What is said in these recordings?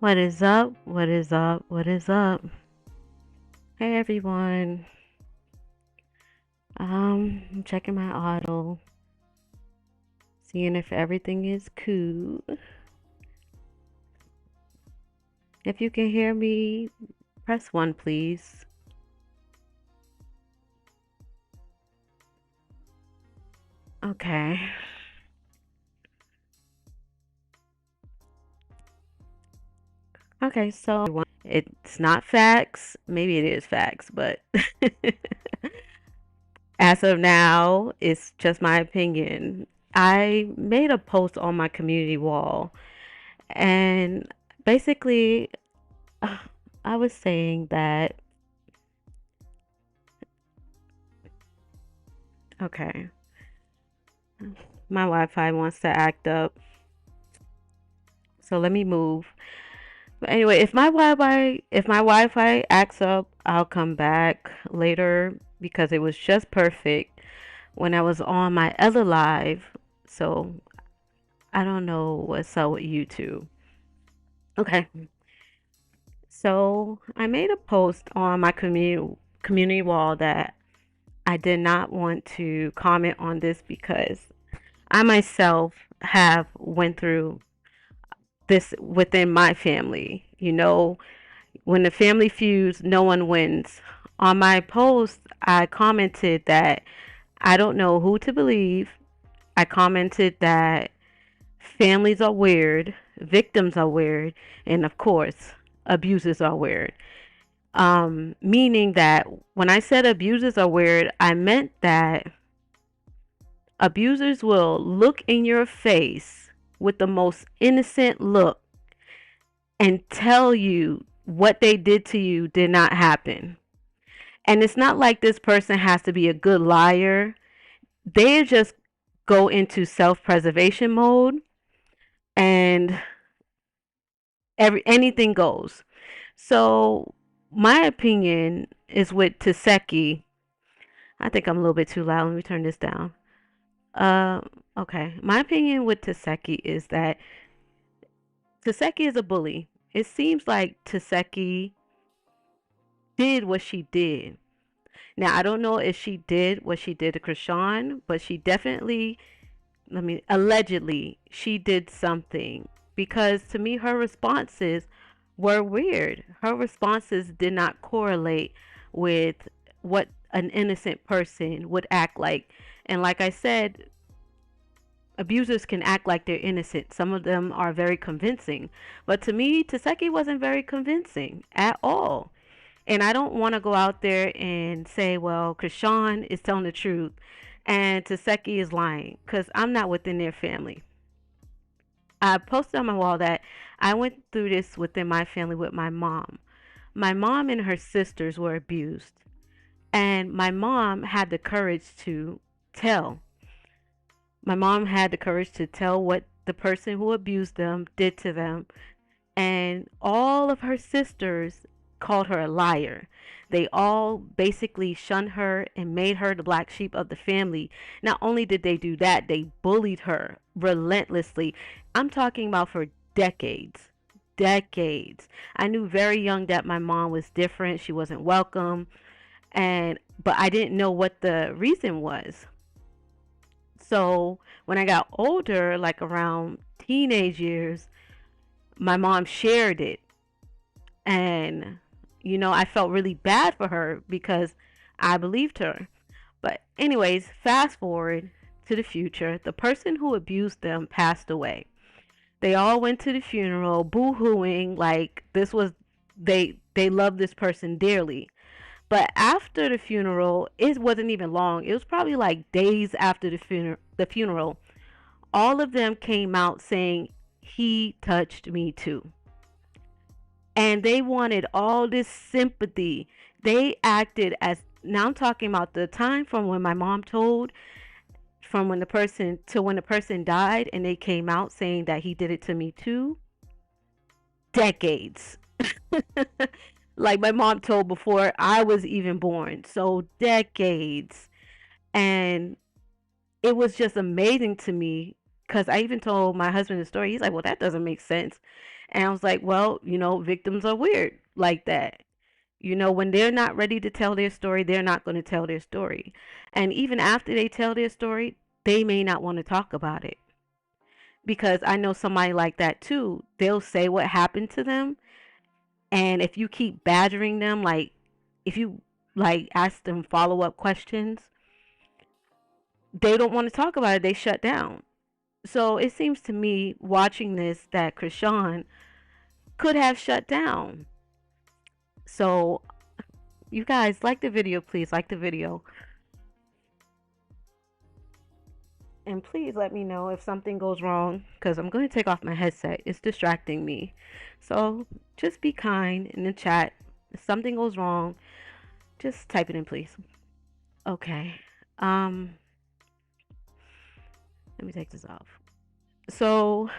What is up? What is up? What is up? Hey everyone. I'm checking my auto, seeing if everything is cool. If you can hear me, press 1 please. Okay. Okay, so it's not facts. Maybe it is facts, but as of now, it's just my opinion. I made a post on my community wall and basically I was saying that, okay, my Wi-Fi wants to act up, so let me move. But anyway, if my Wi-Fi acts up, I'll come back later because it was just perfect when I was on my other live. So I don't know what's up with YouTube. Okay, so I made a post on my community wall that I did not want to comment on this because I myself have went through this within my family. When the family feuds, no one wins. On my post, I commented that I don't know who to believe. I commented that families are weird, victims are weird, and of course, abusers are weird. Meaning that when I said abusers are weird, I meant that abusers will look in your face with the most innocent look and tell you what they did to you did not happen. And it's not like this person has to be a good liar. They just go into self-preservation mode and anything goes. So my opinion is with Tesheki. I think I'm a little bit too loud. Let me turn this down. Uh, okay. My opinion with Tesheki is that Tesheki is a bully. It seems like Tesheki did what she did. Now I don't know if she did what she did to Chrisean, but she definitely, allegedly, she did something because to me her responses were weird. Her responses did not correlate with what an innocent person would act like. And like I said, abusers can act like they're innocent. Some of them are very convincing. But to me, Taseki wasn't very convincing at all. And I don't want to go out there and say, well, Krishan is telling the truth and Taseki is lying because I'm not within their family. I posted on my wall that I went through this within my family with my mom. My mom and her sisters were abused, and my mom had the courage to tell. My mom had the courage to tell what the person who abused them did to them, and all of her sisters called her a liar. They all basically shunned her and made her the black sheep of the family. Not only did they do that, they bullied her relentlessly. I'm talking about for decades. Decades. I knew very young that my mom was different. She wasn't welcome. But I didn't know what the reason was. So when I got older, like around teenage years, my mom shared it. And, I felt really bad for her because I believed her. But, anyways, fast forward to the future. The person who abused them passed away. They all went to the funeral, boo hooing, like they loved this person dearly. But after the funeral, it wasn't even long. It was probably like days after the funeral. All of them came out saying, he touched me too. And they wanted all this sympathy. They acted as, now I'm talking about the time from when my mom told, from when the person to when the person died and they came out saying that he did it to me too. Decades. Like my mom told before I was even born. So decades. And it was just amazing to me because I even told my husband the story. He's like, well, that doesn't make sense. And I was like, well, victims are weird like that. When they're not ready to tell their story, they're not going to tell their story. And even after they tell their story, they may not want to talk about it. Because I know somebody like that too. They'll say what happened to them. And if you keep badgering them, like if you like ask them follow up questions, they don't want to talk about it. They shut down. So it seems to me watching this that Chrisean could have shut down. So you guys like the video, please like the video. And please let me know if something goes wrong because I'm going to take off my headset. It's distracting me. So just be kind in the chat. If something goes wrong, just type it in, please. Okay. Um, Let me take this off. So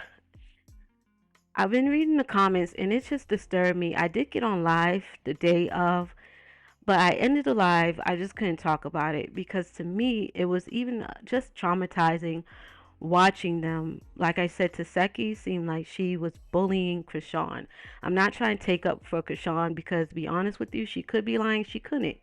I've been reading the comments and it just disturbed me. I did get on live the day of, but I ended the live. I just couldn't talk about it because to me it was even just traumatizing watching them. Like I said, Tesheki seemed like she was bullying Chrisean. I'm not trying to take up for Chrisean because, to be honest with you, she could be lying. She couldn't.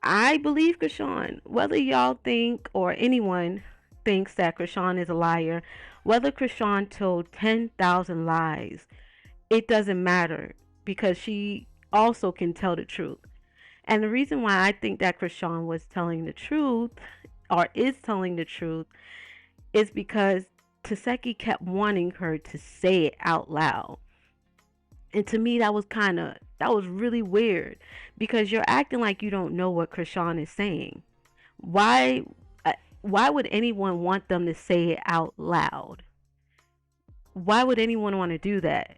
I believe Chrisean. Whether y'all think or anyone thinks that Chrisean is a liar, whether Chrisean told 10,000 lies, it doesn't matter because she also can tell the truth. And the reason why I think that Chrisean was telling the truth or is telling the truth is because Tesheki kept wanting her to say it out loud. And to me, that was really weird because you're acting like you don't know what Chrisean is saying. Why, why would anyone want them to say it out loud? Why would anyone want to do that?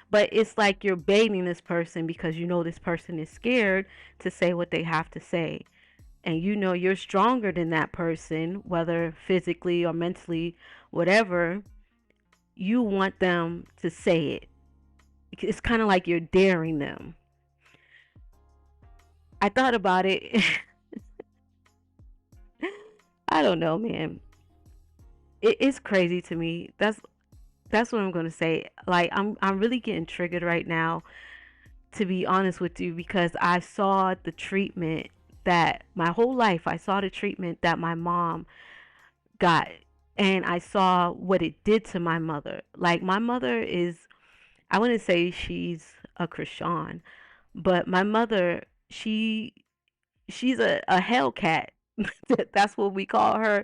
But it's like you're baiting this person because you know this person is scared to say what they have to say. And you know you're stronger than that person, whether physically or mentally, whatever, you want them to say it. It's kind of like you're daring them. I thought about it. I don't know, man. It's crazy to me. That's what I'm gonna say. Like I'm really getting triggered right now, to be honest with you, because I saw the treatment that my whole life I saw the treatment that my mom got, and I saw what it did to my mother. Like my mother is, I wouldn't say she's a Christian, but my mother, she's a Hellcat. That's what we call her.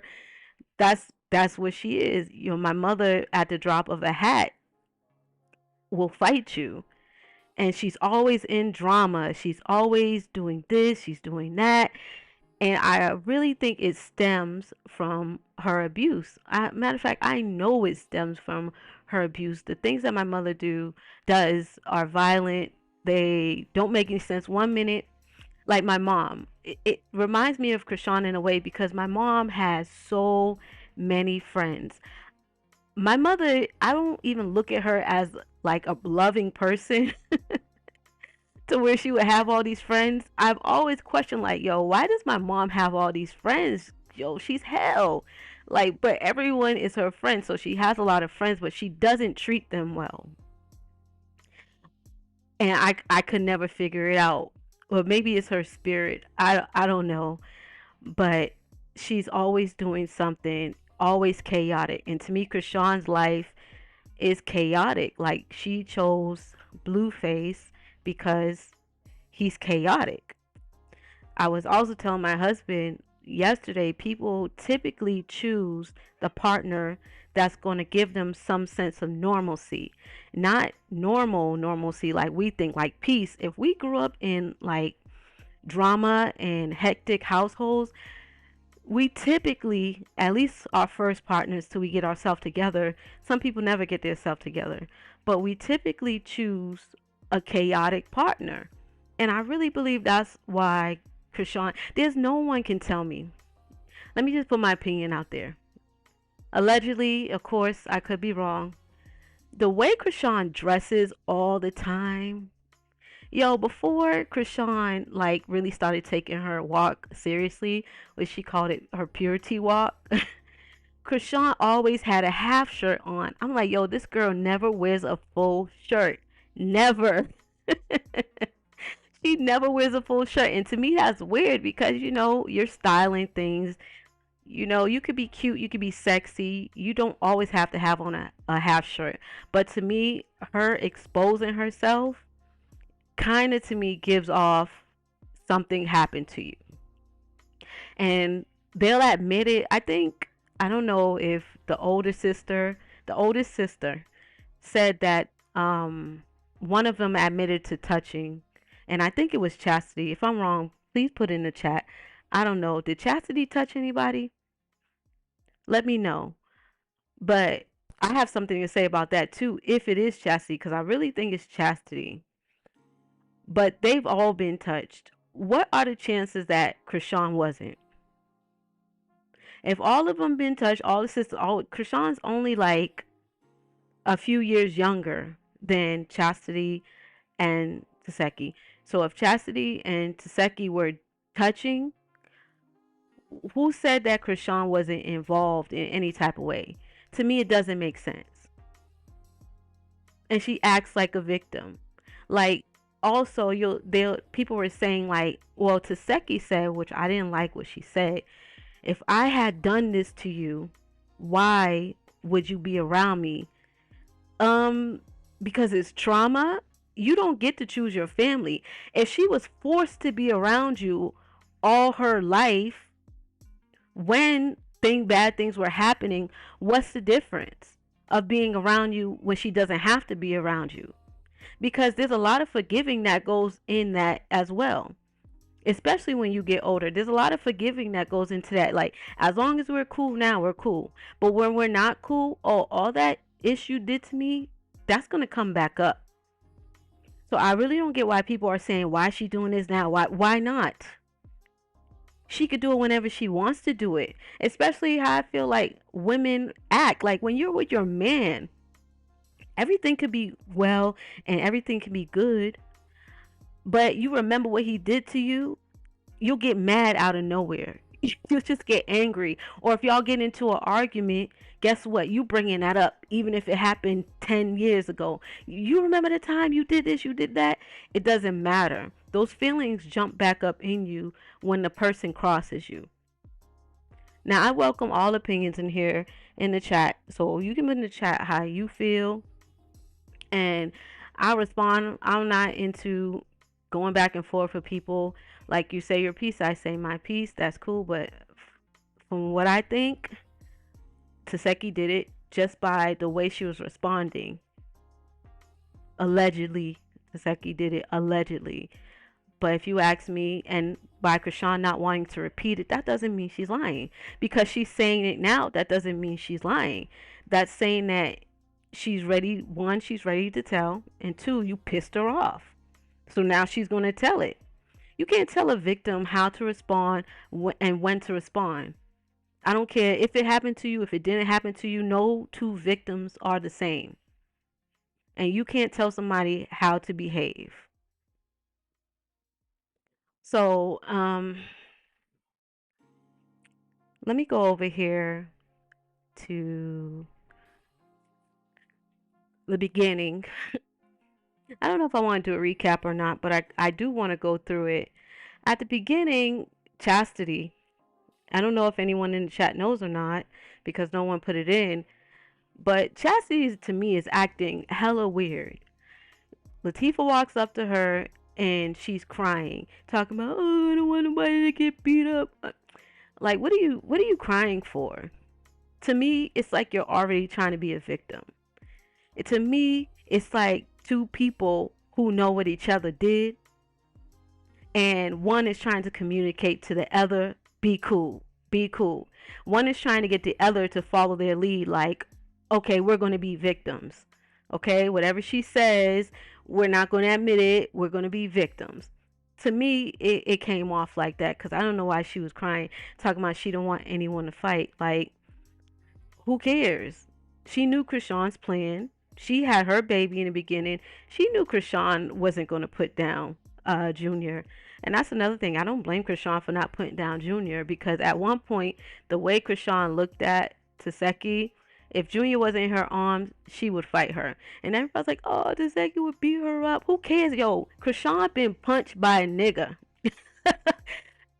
That's what she is. My mother at the drop of a hat will fight you. And she's always in drama. She's always doing this, she's doing that. And I really think it stems from her abuse. Matter of fact, I know it stems from her abuse. The things that my mother does are violent. They don't make any sense. One minute, like my mom, it reminds me of Krishan in a way because my mom has so many friends. My mother, I don't even look at her as like a loving person to where she would have all these friends. I've always questioned, like, yo, why does my mom have all these friends? Yo, she's hell. Like, but everyone is her friend, so she has a lot of friends, but she doesn't treat them well. And I could never figure it out. Or maybe it's her spirit. I don't know. But she's always doing something, always chaotic. And to me, Krishan's life is chaotic. Like, she chose Blueface because he's chaotic. I was also telling my husband yesterday, people typically choose the partner that's going to give them some sense of normalcy. Not normalcy like we think, like peace. If we grew up in like drama and hectic households, we typically, at least our first partners till we get ourselves together, some people never get their self together, but we typically choose a chaotic partner. And I really believe that's why Krishan, there's no one can tell me. Let me just put my opinion out there. Allegedly, of course, I could be wrong. The way Krishan dresses all the time, yo, before Krishan like really started taking her walk seriously, which she called it her purity walk, Chrisean always had a half shirt on. I'm like, yo, this girl never wears a full shirt. Never. She never wears a full shirt. And to me, that's weird because, you're styling things. You could be cute, you could be sexy. You don't always have to have on a half shirt. But to me, her exposing herself kind of to me gives off something happened to you. And they'll admit it. I don't know if the oldest sister said that one of them admitted to touching, and I think it was Chastity. If I'm wrong, please put in the chat. I don't know. Did Chastity touch anybody? Let me know. But I have something to say about that too, if it is Chastity, because I really think it's Chastity. But they've all been touched. What are the chances that Chrisean wasn't? If all of them been touched, all the sisters, Chrisean's only like a few years younger than Chastity and Tesheki. So if Chastity and Tesheki were touching, who said that Chrisean wasn't involved in any type of way? To me, it doesn't make sense. And she acts like a victim. Like, also, people were saying like, well, Tesheki said, which I didn't like what she said. If I had done this to you, why would you be around me? Because it's trauma. You don't get to choose your family. If she was forced to be around you all her life, when bad things were happening, what's the difference of being around you when she doesn't have to be around you? Because there's a lot of forgiving that goes in that as well, especially when you get older. There's a lot of forgiving that goes into that. Like, as long as we're cool now, we're cool. But when we're not cool, oh, all that issue did to me, that's going to come back up. So I really don't get why people are saying, why is she doing this now? Why not? She could do it whenever she wants to do it. Especially how I feel like women act. Like, when you're with your man, everything could be well and everything can be good. But you remember what he did to you, you'll get mad out of nowhere. You'll just get angry. Or if y'all get into an argument, guess what? You bringing that up, even if it happened 10 years ago. You remember the time you did this, you did that? It doesn't matter. Those feelings jump back up in you when the person crosses you. Now, I welcome all opinions in here in the chat. So you can put in the chat how you feel. And I'll respond. I'm not into going back and forth with people. Like, you say your piece, I say my piece. That's cool. But from what I think, Tesheki did it just by the way she was responding. Allegedly, Tesheki did it allegedly. But if you ask me, and by Chrisean not wanting to repeat it, that doesn't mean she's lying. Because she's saying it now, that doesn't mean she's lying. That's saying that she's ready. One, she's ready to tell. And two, you pissed her off. So now she's going to tell it. You can't tell a victim how to respond and when to respond. I don't care if it happened to you, if it didn't happen to you. No two victims are the same. And you can't tell somebody how to behave. So, let me go over here to the beginning. I don't know if I want to do a recap or not, but I do want to go through it. At the beginning, Chastity. I don't know if anyone in the chat knows or not because no one put it in. But Chastity, to me, is acting hella weird. Latifah walks up to her and she's crying, talking about, oh, I don't want nobody to get beat up. Like, what are you crying for? To me, it's like you're already trying to be a victim. To me, it's like two people who know what each other did, and one is trying to communicate to the other, be cool, be cool. One is trying to get the other to follow their lead, like, okay, we're going to be victims. Okay, whatever she says, we're not going to admit it, we're going to be victims. To me, it came off like that, because I don't know why she was crying, talking about she don't want anyone to fight. Like, who cares? She knew Chrisean's plan. She had her baby in the beginning. She knew Chrisean wasn't going to put down Junior. And that's another thing. I don't blame Chrisean for not putting down Junior, because at one point, the way Chrisean looked at Tesheki. If Junior wasn't in her arms, she would fight her. And everybody's like, oh, Tesheki would beat her up. Who cares? Yo, Chrisean been punched by a nigga.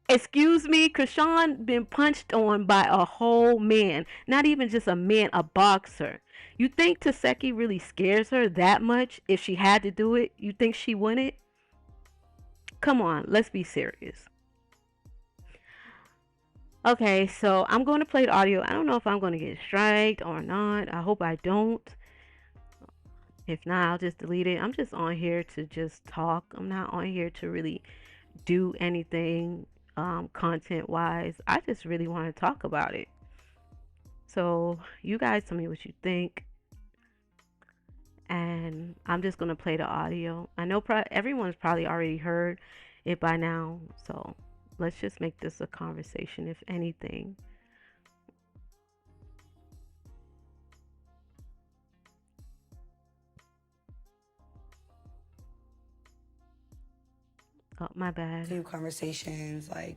Excuse me, Chrisean been punched on by a whole man. Not even just a man, a boxer. You think Tesheki really scares her that much? If she had to do it, you think she wouldn't? Come on, let's be serious. Okay, so I'm going to play the audio. I don't know if I'm going to get striked or not. I hope I don't. If not, I'll just delete it. I'm just on here to just talk. I'm not on here to really do anything content wise. I just really want to talk about it. So, you guys tell me what you think. And I'm just going to play the audio. I know everyone's probably already heard it by now. So, let's just make this a conversation, if anything. Oh, my bad. Few conversations, like,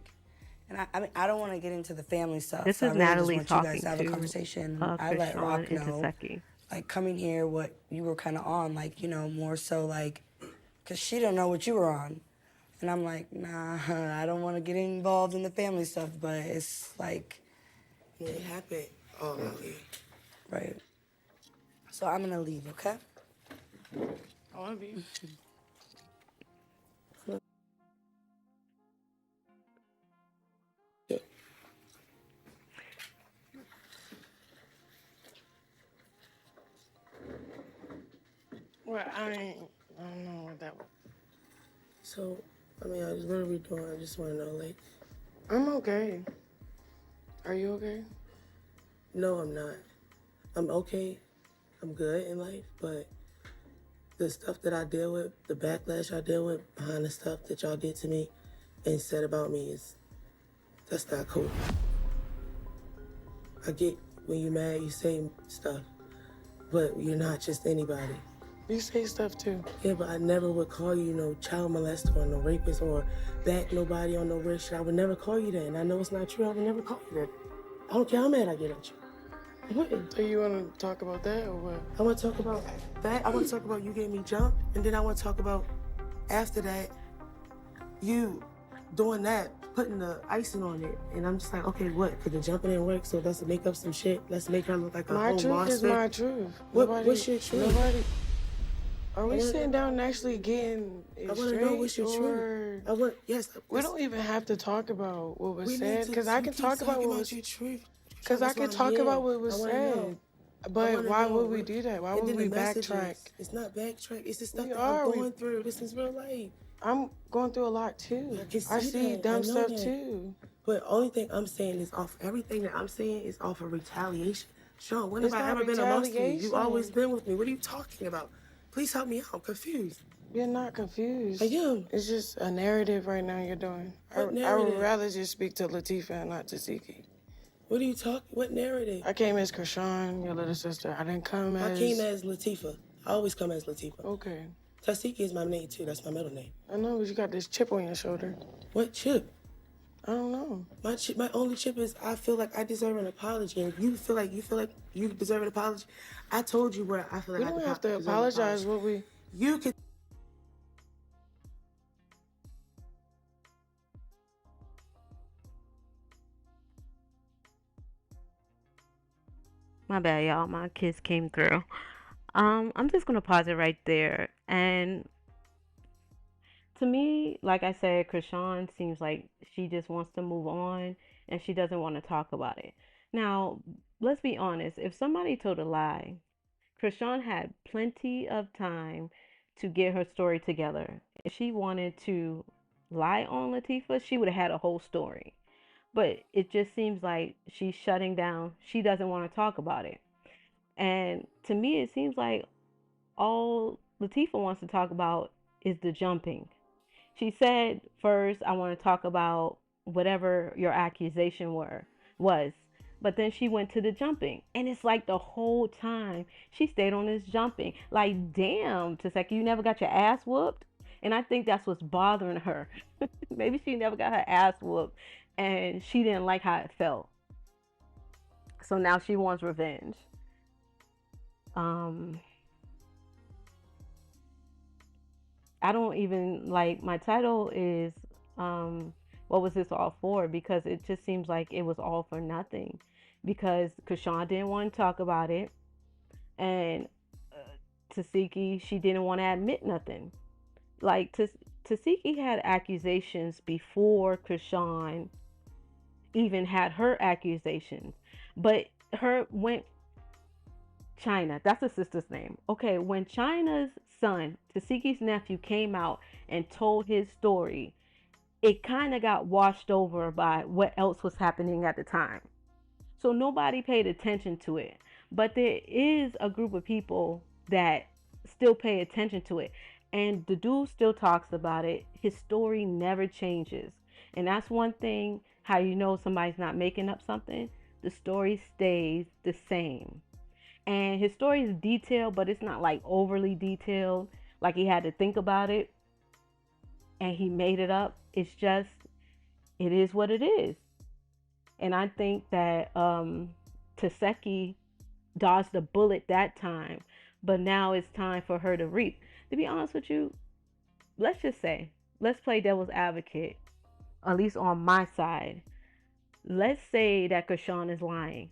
and I mean, I don't want to get into the family stuff. This so is I really Natalie just want you talking guys to have a to conversation. I let Chrisean Rock and know, Tesheki. like, coming here, what you were kind of on, like, more so, like, because she didn't know what you were on. And I'm like, nah, I don't want to get involved in the family stuff, but it's like, It happened all out here. right. So I'm going to leave, okay? I want to be. Well, I don't know what that was. So, I mean, what are we doing? I just want to know, like, I'm okay. Are you okay? no, I'm not. I'm okay. I'm good in life, but the stuff that I deal with, the backlash I deal with behind the stuff that y'all did to me and said about me that's not cool. I get when you're mad, you say stuff, but you're not just anybody. You say stuff too. Yeah, but I never would call you no child molester or no rapist or back nobody on no weird shit. I would never call you that, and I know it's not true. I would never call you that. I don't care how mad I get at you. I wouldn't. So you want to talk about that or what? I want to talk about that. I want to talk about you getting me jumped, and then I want to talk about after that, you doing that, putting the icing on it, and I'm just like, okay, what? Because the jumping didn't work, so let's make up some shit. Let's make her look like a My whole truth monster. is my truth. What's your truth? Nobody. Are we sitting down and actually getting it I want to straight, know what's your or truth. Yes. we don't even have to talk about what was We said, need to- because I you can keep talk about talking what was. your truth. Because I That's can why I'm talk here. about what was I wanna said. know. I But wanna why know. would we do that? Why And would then we the messages. backtrack? It's not backtrack. It's the stuff We that are. I'm going through. This is real life. I'm going through a lot too. I can I see see that. dumb I know stuff that. too. But only thing I'm saying is off everything that I'm saying is off of retaliation. Sean, when It's have I not ever been amongst you? retaliation. You've always been with me. What are you talking about? Please help me out. I'm confused. You're not confused. I am. It's just a narrative right now you're doing. What I would narrative? rather just speak to Latifah and not to Zeke. What are you talking? What narrative? I came as Chrisean, your little sister. I didn't come as. I came as Latifah. I always come as Latifah. Okay. Tesheki is my name too. That's my middle name. I know, but you got this chip on your shoulder. What chip? I don't know. My only chip is I feel like I deserve an apology. And if you feel like you deserve an apology, I told you where I feel like We I don't have deserve to an apologize. apology. What we. You could. My bad, y'all. My kids came through. I'm just gonna pause it right there. And to me, like I said, Chrisean seems like she just wants to move on and she doesn't want to talk about it. Now, let's be honest. If somebody told a lie, Chrisean had plenty of time to get her story together. If she wanted to lie on Latifah, she would have had a whole story. But it just seems like she's shutting down. She doesn't want to talk about it. And to me, it seems like all Latifah wants to talk about is the jumping. She said first, I want to talk about whatever your accusation was. But then she went to the jumping. And it's like the whole time she stayed on this jumping. Like, damn, Taseki, you never got your ass whooped? And I think that's what's bothering her. Maybe she never got her ass whooped and she didn't like how it felt. So now she wants revenge. Um, I don't even like my title is um, what was this all for? Because it just seems like it was all for nothing. Because Chrisean didn't want to talk about it, and Tesheki, she didn't want to admit nothing. Like Tesheki had accusations before Chrisean even had her accusations, but her when China, that's her sister's name. Okay, when China's son, Tashiki's nephew, came out and told his story, it kind of got washed over by what else was happening at the time. So nobody paid attention to it. But there is a group of people that still pay attention to it. And the dude still talks about it. His story never changes. And that's one thing how you know somebody's not making up something. The story stays the same. And his story is detailed, but it's not like overly detailed. Like he had to think about it and he made it up. It's just, it is what it is. And I think that Tesheki dodged the bullet that time, but now it's time for her to reap. To be honest with you, let's just say, let's play devil's advocate, at least on my side. Let's say that Chrisean is lying.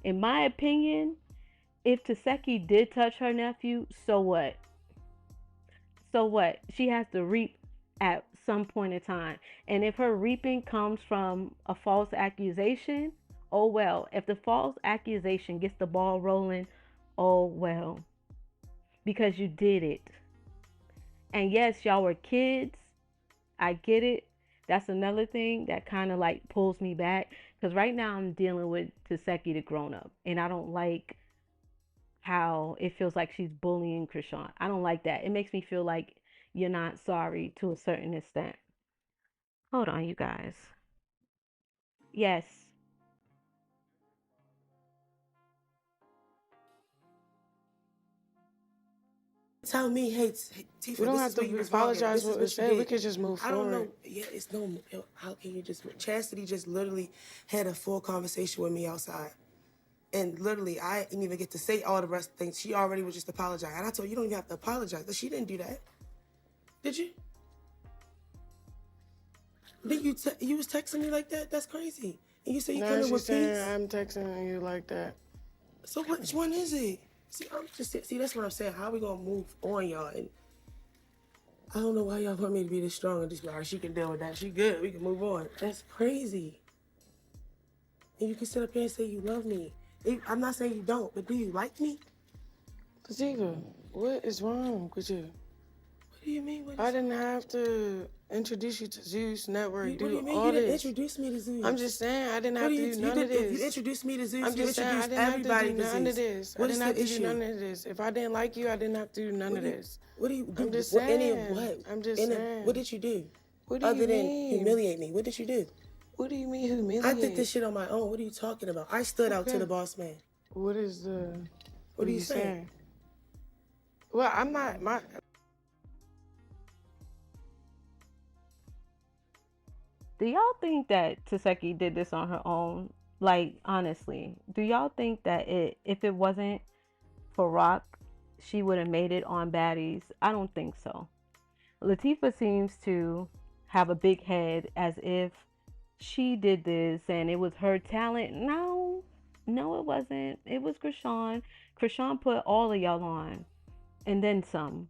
In my opinion, if Tesheki did touch her nephew, so what? So what? She has to reap at some point in time. And if her reaping comes from a false accusation, oh well. If the false accusation gets the ball rolling, oh well. Because you did it. And yes, y'all were kids. I get it. That's another thing that kind of like pulls me back. Because right now I'm dealing with Tesheki, the grown up. And I don't like how it feels like she's bullying Chrisean. I don't like that. It makes me feel like you're not sorry to a certain extent. Hold on, you guys. Yes. Tell me, hey, We Tifa, don't this have is what you to was wrong at. apologize This for is what we what you said. We did. could just move I don't forward. know. Yeah, it's no. How can you just? Chastity just literally had a full conversation with me outside, and literally, I didn't even get to say all the rest of the things. She already was just apologizing, and I told her, you don't even have to apologize. But she didn't do that, did you? Did you was texting me like that? That's crazy. And you said you Now coming she's with saying peace. I'm texting you like that. So which one is it? See, that's what I'm saying. How we gonna move on, y'all? And I don't know why y'all want me to be this strong and just be like, all right, she can deal with that. She good. We can move on. That's crazy. And you can sit up here and say you love me. I'm not saying you don't, but do you like me? Tesheki, what is wrong with you? What do you mean? I didn't have to introduce you to Zeus Network, What do you do mean? all You didn't this. introduce me to Zeus. I'm just saying I didn't What have do to you? do You none of did. If you this. introduced me to Zeus, I'm you just saying I introduced didn't have to everybody do to none of Zeus. this. I What is didn't the have to issue? do none of this. If I didn't like you, I didn't have to do none of this. What do you do? I'm just What, any of saying. what? I'm just Any, saying. what did you do? What do you Other than mean? humiliate me, what did you do? What do you mean humiliate? I did this shit on my own. What are you talking about? I stood out to Okay. the boss man. What is the? What are you saying? Well, I'm not my. Do y'all think that Tesheki did this on her own? Like, honestly, do y'all think that if it wasn't for Rock, she would have made it on Baddies? I don't think so. Latifah seems to have a big head as if she did this and it was her talent. No, no, it wasn't. It was Chrisean. Chrisean put all of y'all on and then some.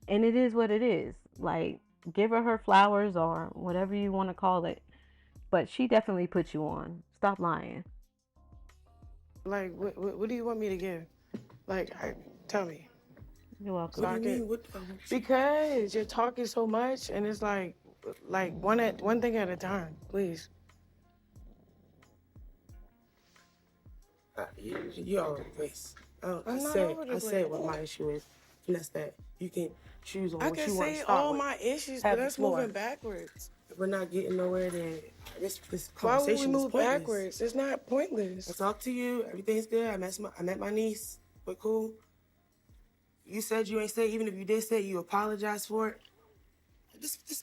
And it is what it is. Like, give her flowers or whatever you want to call it. But she definitely put you on. Stop lying. Like, what do you want me to give? Like, tell me. You're welcome. What do you mean? Because you're talking so much, and it's like one thing at a time, please. You're all over the place. I'm not said, over the I said place. what my issue is, and that's that you can choose on I what can you want to say start all with. my issues, Have but the that's floor. moving backwards. If we're not getting nowhere, then this Why would we conversation is move pointless. backwards? It's not pointless. I talked to you. Everything's good. I met my niece. We're cool. You said you ain't say. Even if you did say, you apologize for it.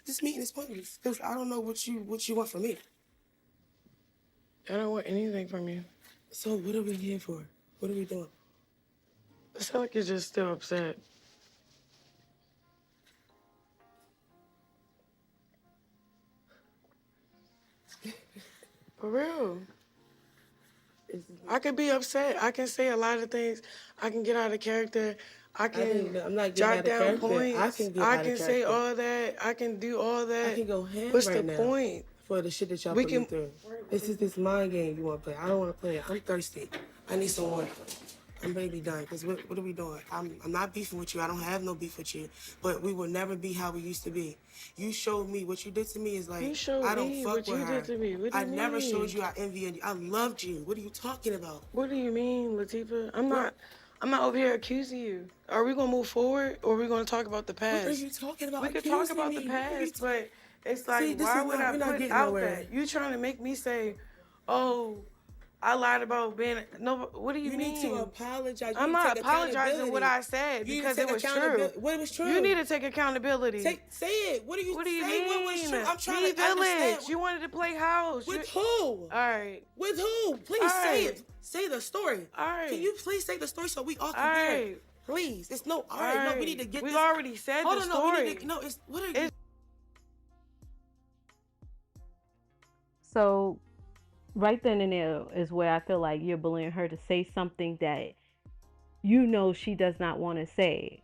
This meeting is pointless. 'Cause I don't know what you want from me. I don't want anything from you. So what are we here for? What are we doing? It sounds like you're just still upset. For real. I can be upset. I can say a lot of things. I can get out of character. I can I'm not getting out jot of down character. I points. can get I out of can say character. all that. I can do all that. I can go ham What's the right now point? for the shit that y'all We put me can. through. This is this mind game you want to play. I don't want to play it. I'm thirsty. I need some water. I'm ready to be done. Because what are we doing? I'm not beefing with you. I don't have no beef with you. But we will never be how we used to be. You showed me what you did to me is like, You showed I don't me fuck what with you her. did to me. What do I you never showed mean? you I envy you. I loved you. What are you talking about? What do you mean, Latifah? I'm not over here accusing you. Are we gonna move forward, or are we gonna talk about the What are past? you talking about? We could talk Accusing about the me. What are you past, but it's like, See, this why is would not, I we're not put getting out nowhere. that? You trying to make me say, oh, I lied about being no. What do you You mean? need to apologize. You I'm need to not take apologizing what accountability. I said You need because to it take was true. accountability. What was true? You need to take accountability. Say it. What do you What do you say? mean? What was true? I'm trying Me to understand. Village. You wanted to play house. With who? All right. With who? Please All say right. it. Say the story. All right. Can you please say the story so we all All can hear right. it? Please. It's no. All right. No, we need to get We this. already said Hold the on. story. No, we need to. No, it's what are you? So right then and there is where I feel like you're bullying her to say something that you know she does not want to say.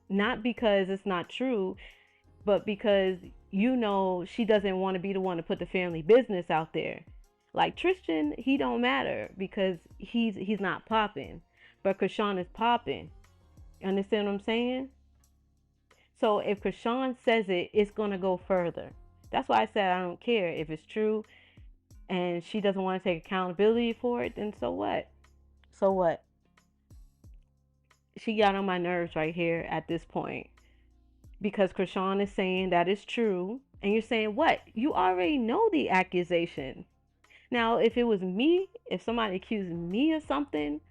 Not because it's not true, but because you know she doesn't want to be the one to put the family business out there. Like Tristan, he don't matter because he's not popping, but Chrisean is popping. You understand what I'm saying? So if Chrisean says it, it's gonna go further. That's why I said I don't care if it's true, and she doesn't want to take accountability for it. Then so what? So what? She got on my nerves right here at this point because Chrisean is saying that is true, and you're saying what? You already know the accusation. Now, if it was me, if somebody accused me of something,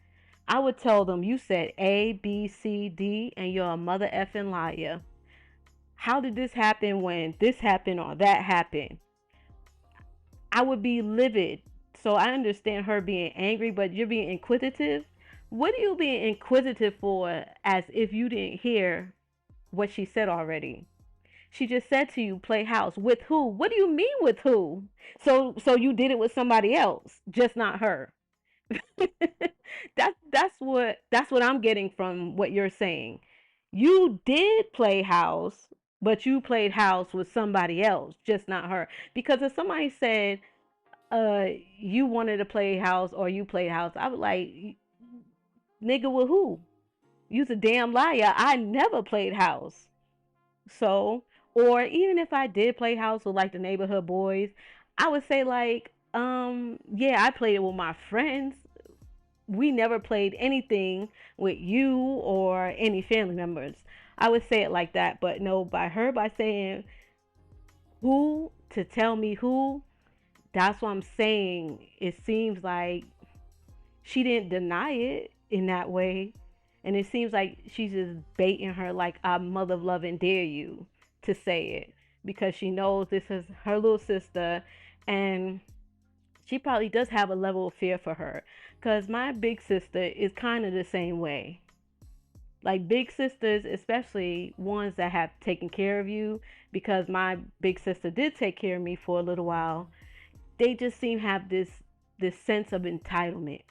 I would tell them you said A, B, C, D, and you're a mother effing liar. How did this happen when this happened or that happened? I would be livid. So I understand her being angry, but you're being inquisitive. What are you being inquisitive for as if you didn't hear what she said already? She just said to you, play house. With who? What do you mean with who? So you did it with somebody else, just not her. That's what I'm getting from what you're saying. You did play house, but you played house with somebody else, just not her. Because if somebody said, you wanted to play house or you played house, I would like, nigga with who? You's a damn liar. I never played house. So, or even if I did play house with like the neighborhood boys, I would say like, yeah, I played it with my friends. We never played anything with you or any family members. I would say it like that, but no, by saying who to tell me who, that's what I'm saying. It seems like she didn't deny it in that way. And it seems like she's just baiting her, like, I mother loving dare you to say it because she knows this is her little sister and she probably does have a level of fear for her. Because my big sister is kind of the same way. Like, big sisters, especially ones that have taken care of you, because my big sister did take care of me for a little while, they just seem to have this sense of entitlement,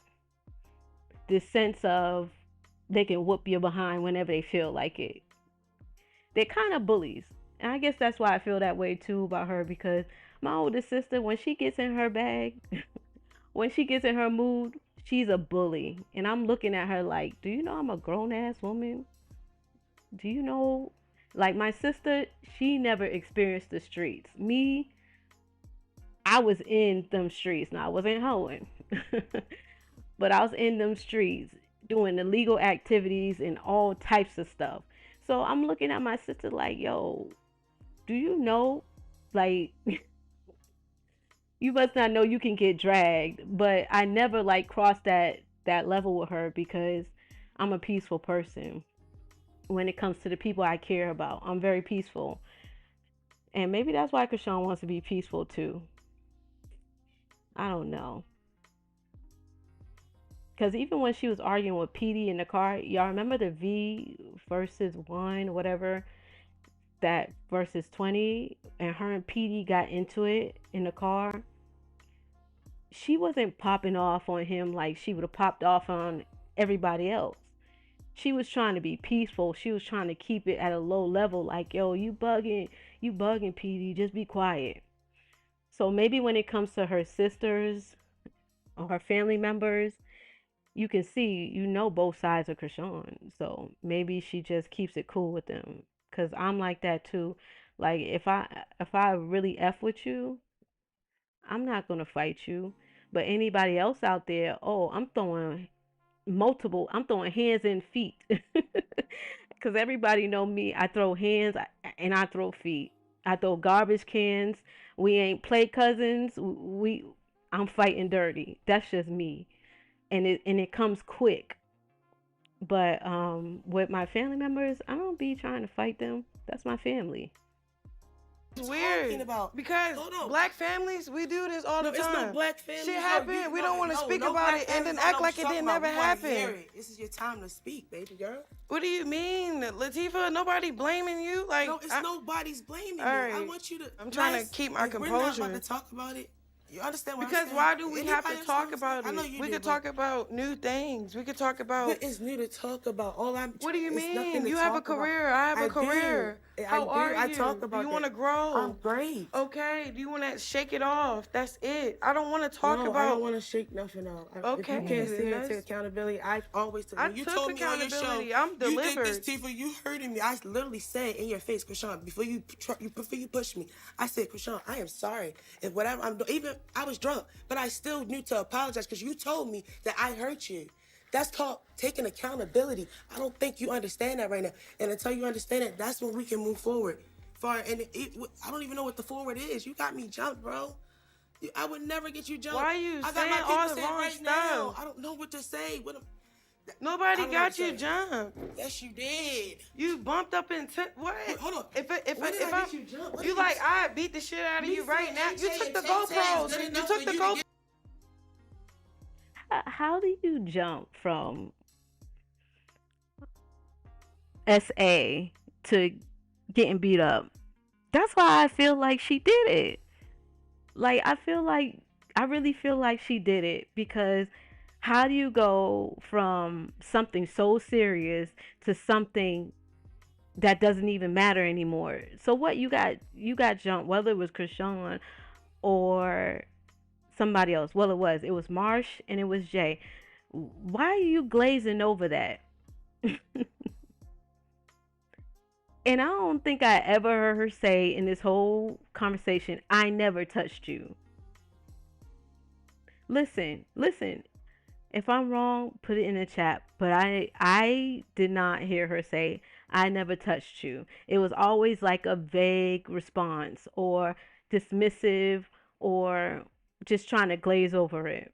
this sense of they can whoop you behind whenever they feel like it. They're kind of bullies. And I guess that's why I feel that way too about her because my older sister, when she gets in her bag, when she gets in her mood, she's a bully. And I'm looking at her like, do you know I'm a grown ass woman? Do you know? Like my sister, she never experienced the streets. Me, I was in them streets. Now I wasn't hoeing, but I was in them streets doing illegal activities and all types of stuff. So I'm looking at my sister like, yo, do you know? Like, you must not know you can get dragged. But I never like crossed that level with her because I'm a peaceful person. When it comes to the people I care about, I'm very peaceful, and maybe that's why Chrisean wants to be peaceful too. I don't know. Because even when she was arguing with PD in the car, y'all remember the V versus 1, whatever, that versus 20, and her and PD got into it in the car? She wasn't popping off on him like she would have popped off on everybody else. She was trying to be peaceful. She was trying to keep it at a low level, like, yo, you bugging, PD, just be quiet. So maybe when it comes to her sisters or her family members, you can see, both sides of Chrisean. So maybe she just keeps it cool with them. Cause I'm like that too. Like if I really f with you, I'm not gonna fight you. But anybody else out there, oh, I'm throwing hands and feet. Cause everybody know me. I throw hands and I throw feet. I throw garbage cans. We ain't play cousins. I'm fighting dirty. That's just me. And it comes quick. But with my family members, I don't be trying to fight them. That's my family. It's weird about? because black families, we do this all the time. It's no black family. Shit happened. We don't want to speak about it and then act like it didn't never happen. This is your time to speak, baby girl. What do you mean, Latifah? Nobody blaming you. Like, no, it's nobody's blaming you. Right. I want you to. I'm trying to keep my composure. We're not about to talk about it. You understand what because I'm saying? why do we have to talk about it? I know you we do, could talk about new things. We could talk about. What is new to talk about? What do you mean? You have a career. I have a career. How are you? I talk about. Do you want to grow? I'm great. Okay. Do you want to shake it off? That's it. I don't want to talk about. I don't want to shake nothing off. Okay. If you can't sit here and take accountability, I always tell you. You told me on your show. I'm delivered. You did this, Tifa. You hurting me. I literally said in your face, Chrisean, before you push me, I said, Chrisean, I am sorry. If whatever I'm doing, even I was drunk, but I still knew to apologize because you told me that I hurt you. That's called taking accountability. I don't think you understand that right now. And until you understand it, that's when we can move forward. I don't even know what the forward is. You got me jumped, bro. I would never get you jumped. Why are you saying all the wrong right stuff? Now, I don't know what to say. Nobody got you jumped. Yes, you did. You bumped up into what? Wait, hold on. If I get you jumped? You like I beat the shit out of you right now. You took the GoPros. You took the GoPros. How do you jump from SA to getting beat up? That's why I feel like she did it. Like I really feel like she did it because how do you go from something so serious to something that doesn't even matter anymore? So what you got jumped, whether it was Chrisean or somebody else. Well, it was Marsh and it was Jay. Why are you glazing over that? And I don't think I ever heard her say in this whole conversation, I never touched you. Listen. If I'm wrong, put it in the chat. But I did not hear her say, I never touched you. It was always like a vague response or dismissive or just trying to glaze over it.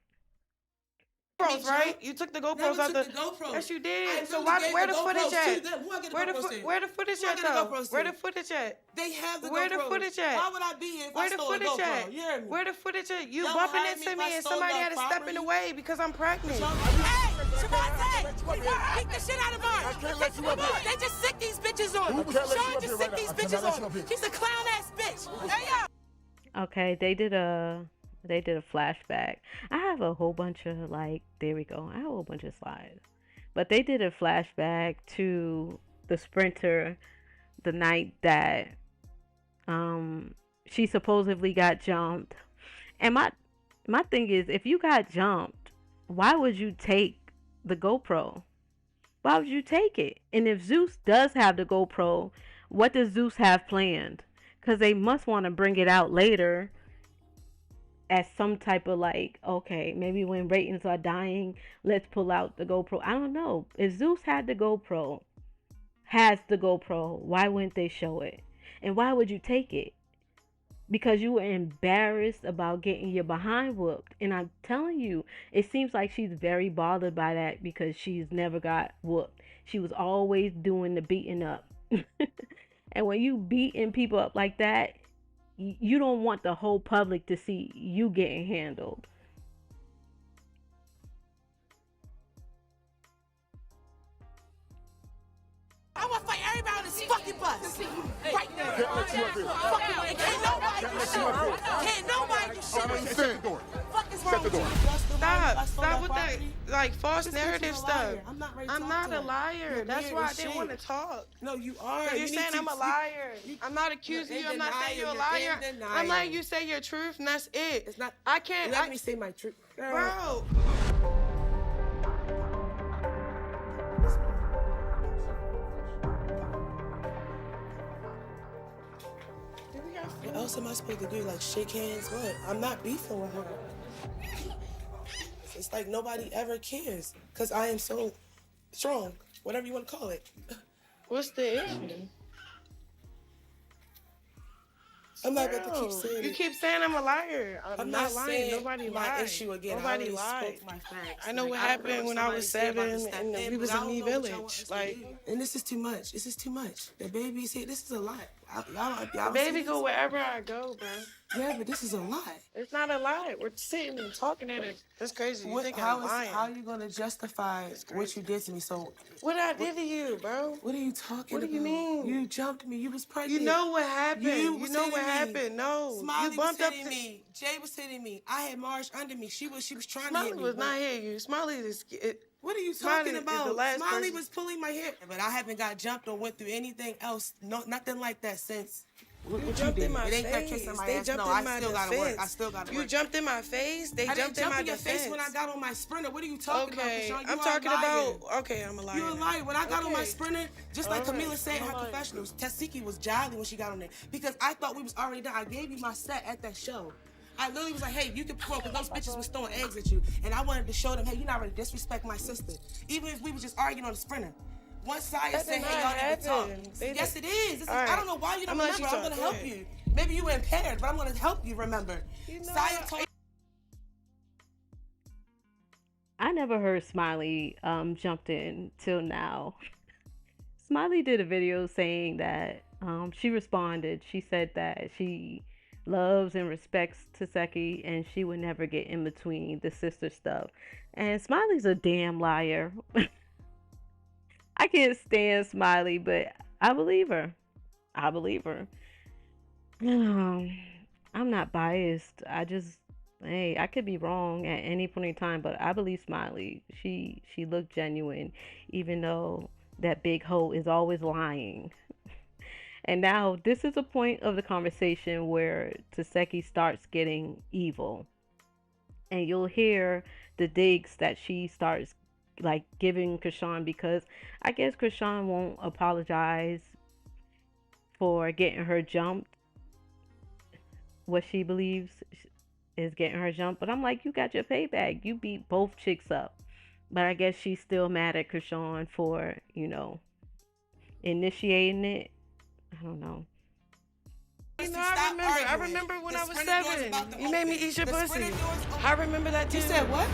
GoPros, right? You took the GoPros out the GoPros. Yes, you did. So where the footage at? Where the footage at though? Where the footage at? They have the GoPros. Where the footage at? Why would I be here if Where I the stole a footage GoPro? at? You hear me? Where the footage at? You Y'all bumping hired me into if me I and stole somebody y'all had to step in the property? way because I'm pregnant. Hey, Shavante, beat the shit out of Mark. They just sick these bitches on. Sean just sick these bitches on. She's a clown ass bitch. Hey, yo. Okay, they did a flashback. I have a whole bunch of there we go. I have a whole bunch of slides. But they did a flashback to the sprinter the night that she supposedly got jumped. And my thing is, if you got jumped, why would you take the GoPro? Why would you take it? And if Zeus does have the GoPro, what does Zeus have planned? Because they must want to bring it out later as some type of okay, maybe when ratings are dying, let's pull out the GoPro. I don't know. If Zeus has the GoPro, why wouldn't they show it? And why would you take it? Because you were embarrassed about getting your behind whooped. And I'm telling you, it seems like she's very bothered by that because she's never got whooped. She was always doing the beating up. And when you beating people up like that, you don't want the whole public to see you getting handled. fucking bus. Right now. And can't nobody do shit. Can't nobody do shit. Shut the door. Fuck is wrong with you? Stop with that, like, false narrative stuff. I'm not a liar. That's why I didn't want to talk. No, you are. You're saying I'm a liar. I'm not accusing you. I'm not saying you're a liar. I'm letting you say your truth, and that's it. It's not. I can't. Let me say my truth, Bro. What else am I supposed to do? Like shake hands? What? I'm not beefing with her. It's like nobody ever cares because I am so strong, whatever you want to call it. What's the issue? I'm not about to keep saying You it. keep saying I'm a liar. I'm not lying. saying Nobody my lied. issue again. Nobody I already lied. spoke my facts. I know Like, what I happened heard when I was somebody say about 7 to and step we in, was but I in don't the know what y'all village. want us to Like, do. And this is too much. This is too much. The baby said this is a lot. Y'all baby see go this? wherever I go, bro. Yeah, but this is a lot. It's not a lie. We're sitting and talking at it. That's crazy. You think I'm lying? How are you gonna justify what you did to me? So What I did to you, bro? what are you talking What about? do you mean? You jumped me. You was pregnant. You know what happened. You was know hitting what me. happened. No. Smiley you bumped was up hitting me. Jay was hitting me. I had Marge under me. She was trying to Smiley hit me. was not hitting you. Smiley is. What are you Smiley talking is about? the last Smiley person. was pulling my hair. But I haven't got jumped or went through anything else. No, nothing like that since. You jumped in my It ain't that face. kissing my They ass. jumped No, in I my still defense. gotta work. I still gotta work. You jumped in my face. They I didn't jumped in jump my in your defense. face when I got on my sprinter. What are you talking about, Okay, Chrisean? I'm talking about. Okay, I'm a liar. You're a liar. When I got on my Okay. sprinter, just like All right, Camila said in I'm her a liar. confessionals, Tesheki was jolly when she got on there because I thought we was already done. I gave you my set at that show. I literally was like, hey, you can perform because those bitches was throwing eggs at you. And I wanted to show them, hey, you're not ready to disrespect my sister. Even if we was just arguing on the sprinter. Once Saya That said, did hey, not y'all need to talk. happen. They Yes, did- it is. This is All right. I don't know why you don't I'ma let remember. you I'm talk. going to Go help ahead. you. Maybe you were impaired, but I'm going to help you remember. Saya told I never heard Smiley jumped in till now. Smiley did a video saying that she responded. She said that she loves and respects Tesheki and she would never get in between the sister stuff. And Smiley's a damn liar. I can't stand Smiley, but I believe her. I believe her. I'm not biased. Hey, I could be wrong at any point in time, but I believe Smiley. She looked genuine, even though that big hoe is always lying. And now this is a point of the conversation where Tesheki starts getting evil, and you'll hear the digs that she starts like giving Chrisean, because I guess Chrisean won't apologize for getting her jumped. What she believes is getting her jumped, but I'm like, you got your payback. You beat both chicks up. But I guess she's still mad at Chrisean for, initiating it. I don't know. You know, I remember when I was 7. You made me eat your pussy. I remember that too. You said what?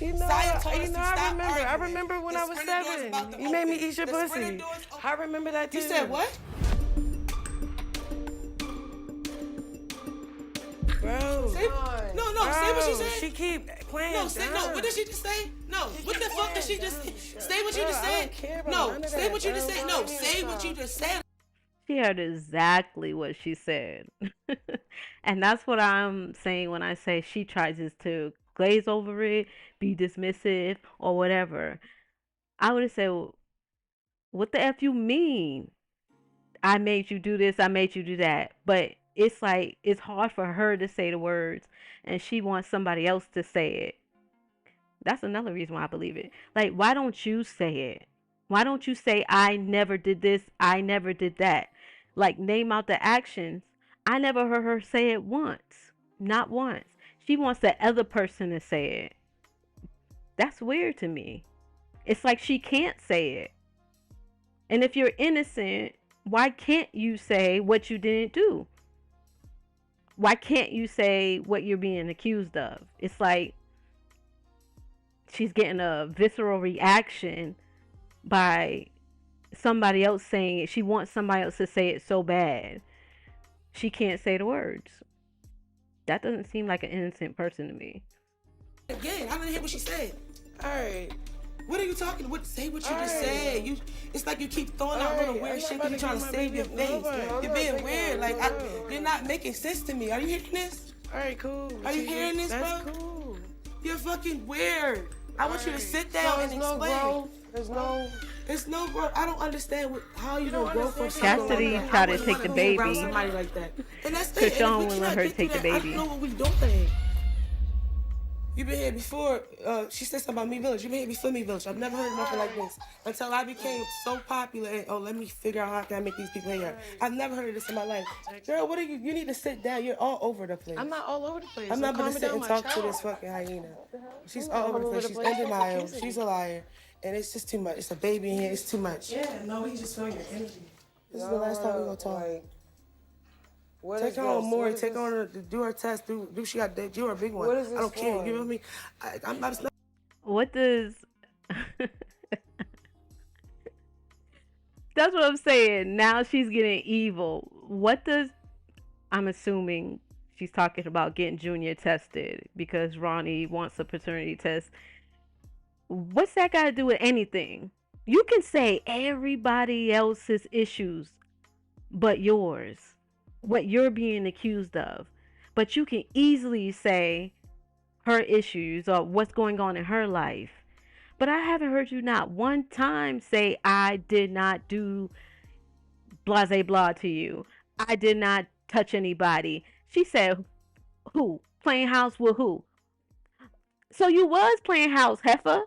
I remember when I was 7. You made me eat your pussy. I remember that too. You said what? Bro. Say what she said. She keep playing. No, what did she just say? No, what the fuck did she just say? Say what you just said. No, say what you just said. No, say what you just said. She heard exactly what she said. And that's what I'm saying when I say she tries to glaze over it, be dismissive, or whatever. I would have said, what the F you mean? I made you do this, I made you do that. But it's like, it's hard for her to say the words, and she wants somebody else to say it. That's another reason why I believe it. Like, why don't you say it? Why don't you say, I never did this, I never did that? Like, name out the actions. I never heard her say it once. Not once. She wants the other person to say it. That's weird to me. It's like she can't say it. And if you're innocent, why can't you say what you didn't do? Why can't you say what you're being accused of? It's like she's getting a visceral reaction by somebody else saying it. She wants somebody else to say it so bad. She can't say the words. That doesn't seem like an innocent person to me. Again, I didn't hear what she said. All right. What are you talking about? Say what you All just right. said. It's like you keep throwing out little weird shit because you're trying to save your face. You're being weird. Like, you're not making sense to me. Are you hearing this? All right, cool. Are you hearing this, That's bro? cool. You're fucking weird. I want you to sit down and explain. There's no growth. I don't understand how you don't grow from something Chastity like that. tried I to wouldn't take wanna the be around baby. somebody like that. And that's it. Chrisean And if we wouldn't let cannot her get take through the that, I baby. don't know what we doing. You've been here before. She said something about Me Village. You've been here before Me Village. I've never heard nothing like this until I became so popular. And let me figure out how can I make these people here. I've never heard of this in my life. Girl, what are you? You need to sit down. You're all over the place. I'm not all over the place. I'm not Calm gonna sit down, and my talk to child. this fucking hyena. She's all over the place. She's in denial. She's a liar. And it's just too much. It's a baby in here. It's too much. Yeah, no, he just feel your energy. This is the last time we're gonna talk. What Take is her on this? Maury. What is Take this? her on to do her test. Do she got do her big one? What is I this don't care. for? You know what I mean? I'm not. What does That's what I'm saying. Now she's getting evil. What does I'm assuming she's talking about getting Junior tested because Ronnie wants a paternity test. What's that got to do with anything? You can say everybody else's issues but yours, what you're being accused of. But you can easily say her issues or what's going on in her life. But I haven't heard you not one time say, I did not do blase blah to you. I did not touch anybody. She said, who? Playing house with who? So you was playing house, heifer.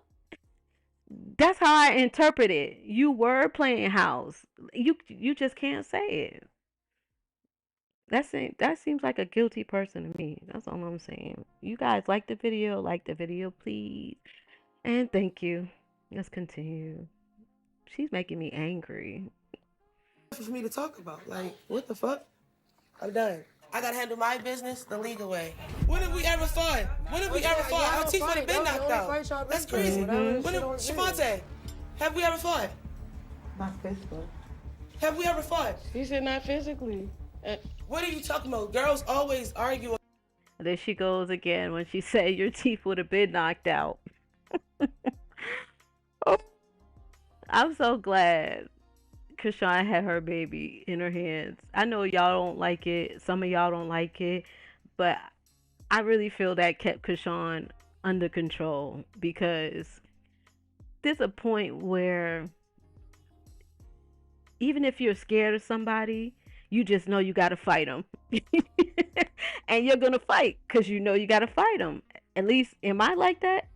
That's how I interpret it. You were playing house. You just can't say it. That seems like a guilty person to me. That's all I'm saying. You guys like the video, please. And thank you. Let's continue. She's making me angry. For me to talk about. Like, what the fuck? I'm done. I gotta handle my business the legal way. When have we ever fought? When have we ever fought? Our teeth would have been knocked out. That's crazy. Shavante, have we ever fought? Not physical. Have we ever fought? He said not physically. What are you talking about? Girls always argue. There she goes again when she said your teeth would have been knocked out. Oh, I'm so glad Chrisean had her baby in her hands. I know y'all don't like it. Some of y'all don't like it. But I really feel that kept Chrisean under control because there's a point where even if you're scared of somebody, you just know you got to fight them. And you're going to fight because you know you got to fight them. At least, am I like that?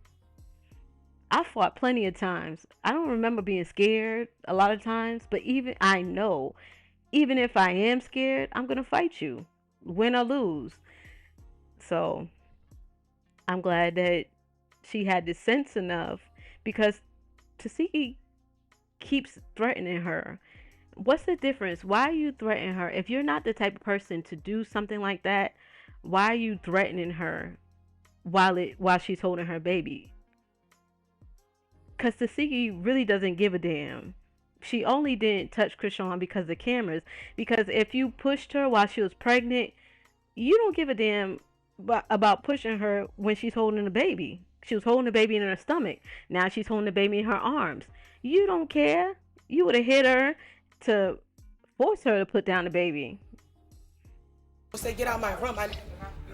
I fought plenty of times. I don't remember being scared a lot of times, but I know, even if I am scared, I'm going to fight you, win or lose. So I'm glad that she had the sense enough because Tesheki keeps threatening her. What's the difference? Why are you threatening her? If you're not the type of person to do something like that, why are you threatening her while she's holding her baby? Because Tesheki really doesn't give a damn. She only didn't touch Chrisean because of the cameras. Because if you pushed her while she was pregnant, you don't give a damn about pushing her when she's holding the baby. She was holding the baby in her stomach. Now she's holding the baby in her arms. You don't care. You would have hit her to force her to put down the baby. Say, get out of my room.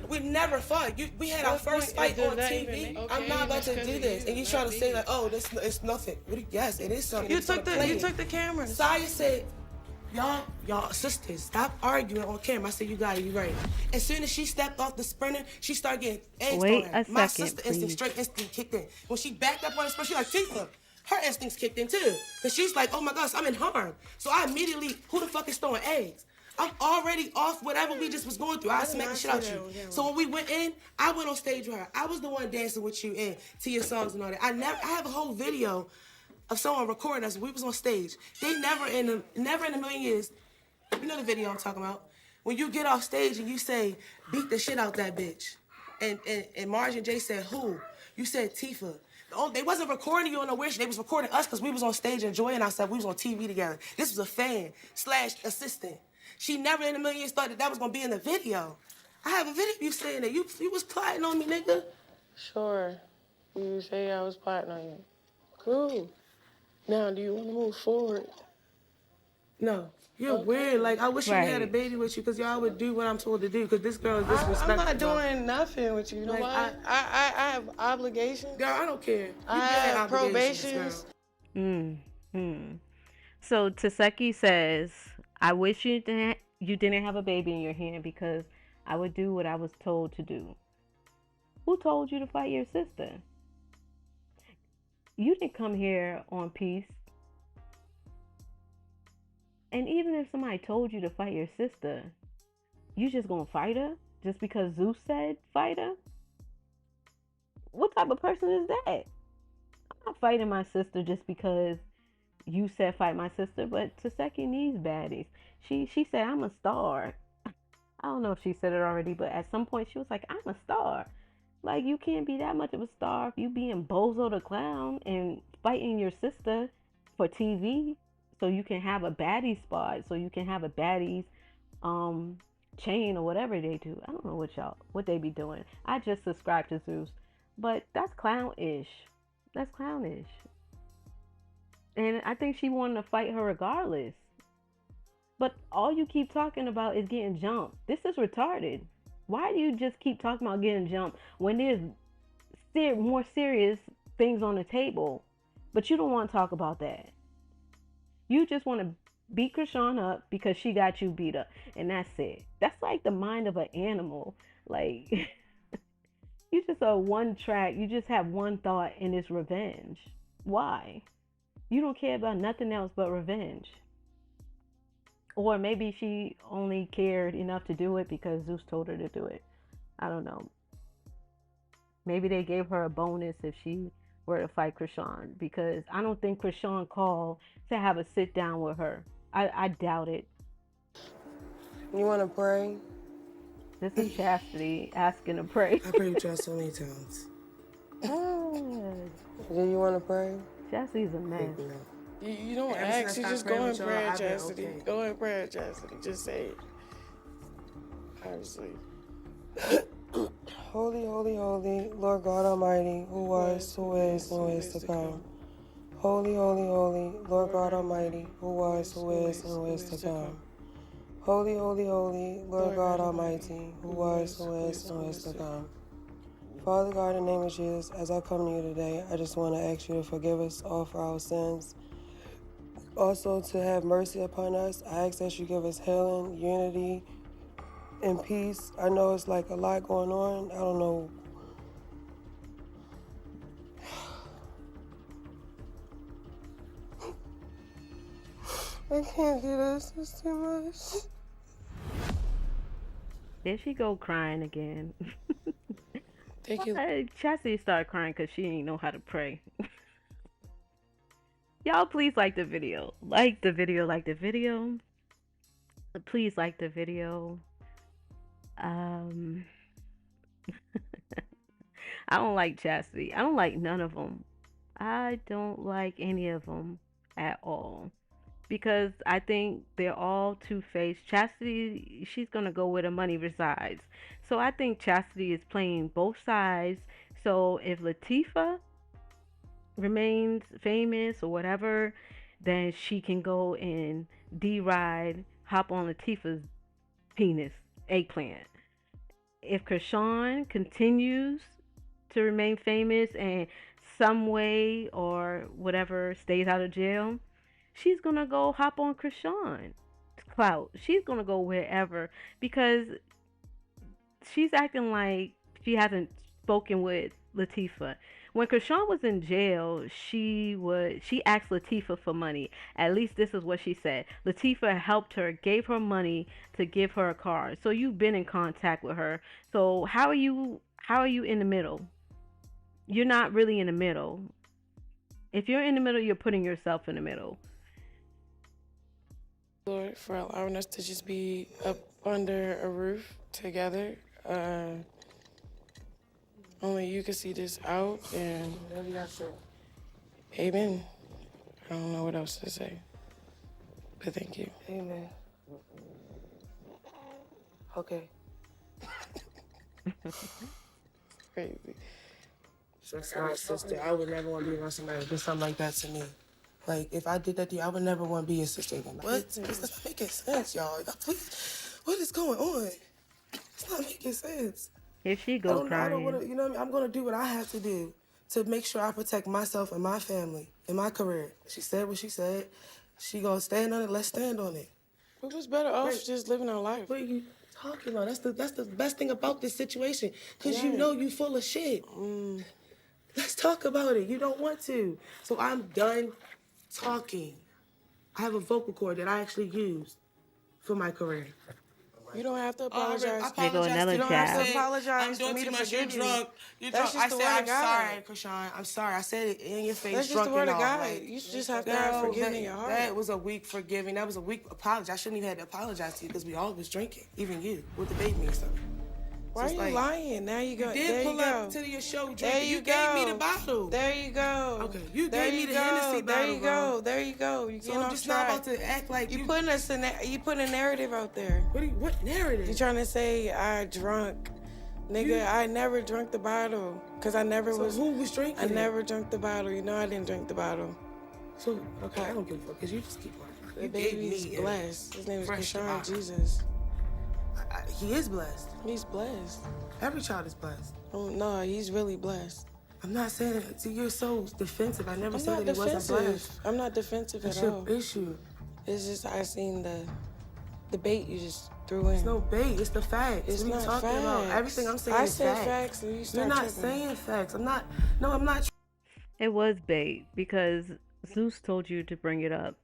We never fought. We had our first fight on TV. I'm not about to do this. And you trying to say like, oh, this it's nothing. Yes, it is something. You took the camera. Saya said, y'all sisters, stop arguing on camera. I said, you got it, you right. As soon as she stepped off the sprinter, she started getting eggs Wait on a her. My second, sister please. straight instinct kicked in. When she backed up on the sprinter, she like, Tifa. Her instincts kicked in too. Cause she's like, oh my gosh, I'm in harm. So I immediately, who the fuck is throwing eggs? I'm already off whatever we just was going through. I smacked the shit out you. So when we went in, I went on stage with her. I was the one dancing with you in to your songs and all that. I have a whole video of someone recording us. We was on stage. They never in a million years. You know the video I'm talking about. When you get off stage and you say, beat the shit out that bitch. And Marge and Jay said, who? You said Tifa. They wasn't recording you on no weird shit. They was recording us because we was on stage enjoying ourselves. We was on TV together. This was a fan / assistant. She never in a million years thought that was gonna be in the video. I have a video of you saying that. You was plotting on me, nigga. Sure. You say I was plotting on you. Cool. Now, do you want to move forward? No. You're weird. Like, I wish you had a Right. baby with you because y'all would do what I'm told to do because this girl is disrespectful. I'm not bro. doing nothing with you. You know Like, why? I have obligations. Girl, I don't care. You I got have obligations, probations. girl. So Tesheki says, "I wish you didn't have a baby in your hand because I would do what I was told to do." Who told you to fight your sister? You didn't come here on peace. And even if somebody told you to fight your sister, you just gonna fight her just because Zeus said fight her? What type of person is that? I'm not fighting my sister just because you said fight my sister, but Taseki needs baddies. She said I'm a star. I don't know if she said it already, but at some point she was like, I'm a star. Like you can't be that much of a star if you being Bozo the Clown and fighting your sister for TV so you can have a baddie spot, so you can have a baddies um chain or whatever they do. I don't know what they be doing. I just subscribe to Zeus. But that's clownish. That's clownish. And I think she wanted to fight her regardless. But all you keep talking about is getting jumped. This is retarded. Why do you just keep talking about getting jumped when there's more serious things on the table? But you don't want to talk about that. You just want to beat Chrisean up because she got you beat up. And that's it. That's like the mind of an animal. Like, you just are one track. You just have one thought and it's revenge. Why? You don't care about nothing else but revenge. Or maybe she only cared enough to do it because Zeus told her to do it. I don't know. Maybe they gave her a bonus if she were to fight Chrisean because I don't think Chrisean called to have a sit down with her. I doubt it. You want to pray? This is Chastity asking to pray. I prayed with y'all so many times. Oh, Do you want to pray? Chastity's a mess. You don't Ever ask. since You I just prayed go in with y'all, prayer, I've been Chastity. okay. Go in prayer, Chastity. Just say it. Obviously. Holy, holy, holy, Lord God Almighty, who was, who is, and who is to come. Holy, holy, holy, Lord God Almighty, who was, who is, and who is to come. Holy, holy, holy, Lord God Almighty, who was, who is, and who is to come. Father God, in the name of Jesus, as I come to you today, I just want to ask you to forgive us all for our sins. Also, to have mercy upon us, I ask that you give us healing, unity, and peace. I know it's like a lot going on. I don't know. I can't do this. It's too much. There she go crying again. Thank you. Chastity started crying because she didn't know how to pray. Y'all please like the video. Like the video, like the video. Please like the video. Um, I don't like Chastity. I don't like none of them. I don't like any of them at all. Because I think they're all two-faced. Chastity, she's gonna go where the money resides. So I think Chastity is playing both sides. So if Latifah remains famous or whatever, then she can go and D-ride, hop on Latifah's penis, eggplant. If Chrisean continues to remain famous and some way or whatever stays out of jail, she's gonna go hop on Chrisean clout. She's gonna go wherever because she's acting like she hasn't spoken with Latifah. When Chrisean was in jail, she asked Latifah for money. At least this is what she said. Latifah helped her, gave her money to give her a car. So you've been in contact with her. So how are you in the middle? You're not really in the middle. If you're in the middle, you're putting yourself in the middle. Lord, for allowing us to just be up under a roof together. Only you can see this out, and amen. I don't know what else to say, but thank you. Amen. Okay. Crazy. That's my sister. I would never want to be around somebody that did something like that to me. Like, if I did that to you, I would never want to be your sister again. What? It's not making sense, y'all. Please, what is going on? It's not making sense. Here she go I don't want crying. to, you know what I mean? I'm going to do what I have to do to make sure I protect myself and my family and my career. She said what she said. She going to stand on it. Let's stand on it. We're just better off just living our life. What are you talking about? That's the best thing about this situation. Because you know you full of shit. Let's talk about it. You don't want to. So I'm done talking. I have a vocal cord that I actually use for my career. You don't have to apologize. There go another You don't have child. to apologize I'm for doing me too to much. You're forgive you. drunk. You're That's drunk. just I the said, word I'm of God. sorry, Chrisean. I'm sorry. I said it in your face, That's just drunk the word and of all. God. Like, You should just have to have forgiveness in your heart. That was a weak forgiving. That was a weak apology. I shouldn't even have to apologize to you because we all was drinking, even you, with the baby and stuff. Why are you lying? Now you go. You did pull up to your show drinking. There you gave me go. the bottle. There you go. Okay, you There gave me you the go. Hennessy There bottle, you bro. go. There you go. You So getting I'm off just not track. about to act like You putting a narrative out there. What narrative? You trying to say I drunk. Nigga, I never drank the bottle. Cause I never was. Who was drinking I it? never drank the bottle. You know I didn't drink the bottle. So, okay, I don't give a fuck, because you just keep lying. The You gave baby's me blessed. His name is fresh Chrisean bottle. Jesus. He is blessed. He's blessed. Every child is blessed. Oh, no, he's really blessed. I'm not saying it. See, you're so defensive. I never I'm said not that he wasn't defensive. blessed. I'm not defensive That's at your all. issue. It's just I seen the bait you just threw in. It's no bait. It's the facts. It's what are not you talking about? facts. Everything I'm saying I is said facts. facts and you start You're not tripping. saying facts. I'm not. No, I'm not. It was bait because Zeus told you to bring it up.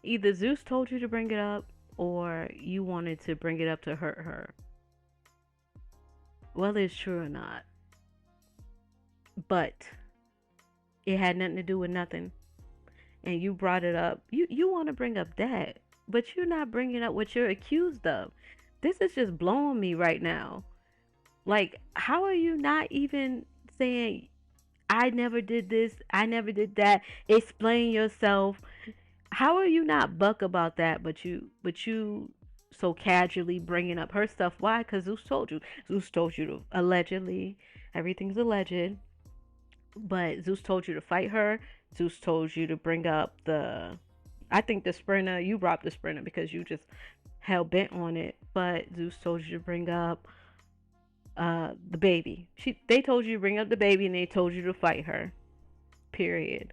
Either Zeus told you to bring it up or you wanted to bring it up to hurt her. Whether it's true or not. But it had nothing to do with nothing. And you brought it up. You want to bring up that. But you're not bringing up what you're accused of. This is just blowing me right now. Like, how are you not even saying, I never did this, I never did that, explain yourself? How are you not buck about that, but you so casually bringing up her stuff? Why? Because Zeus told you. Zeus told you to, allegedly, everything's alleged, but Zeus told you to fight her. Zeus told you to bring up I think the sprinter, you brought the sprinter because you just hell bent on it, but Zeus told you to bring up the baby. They told you to bring up the baby and they told you to fight her. Period.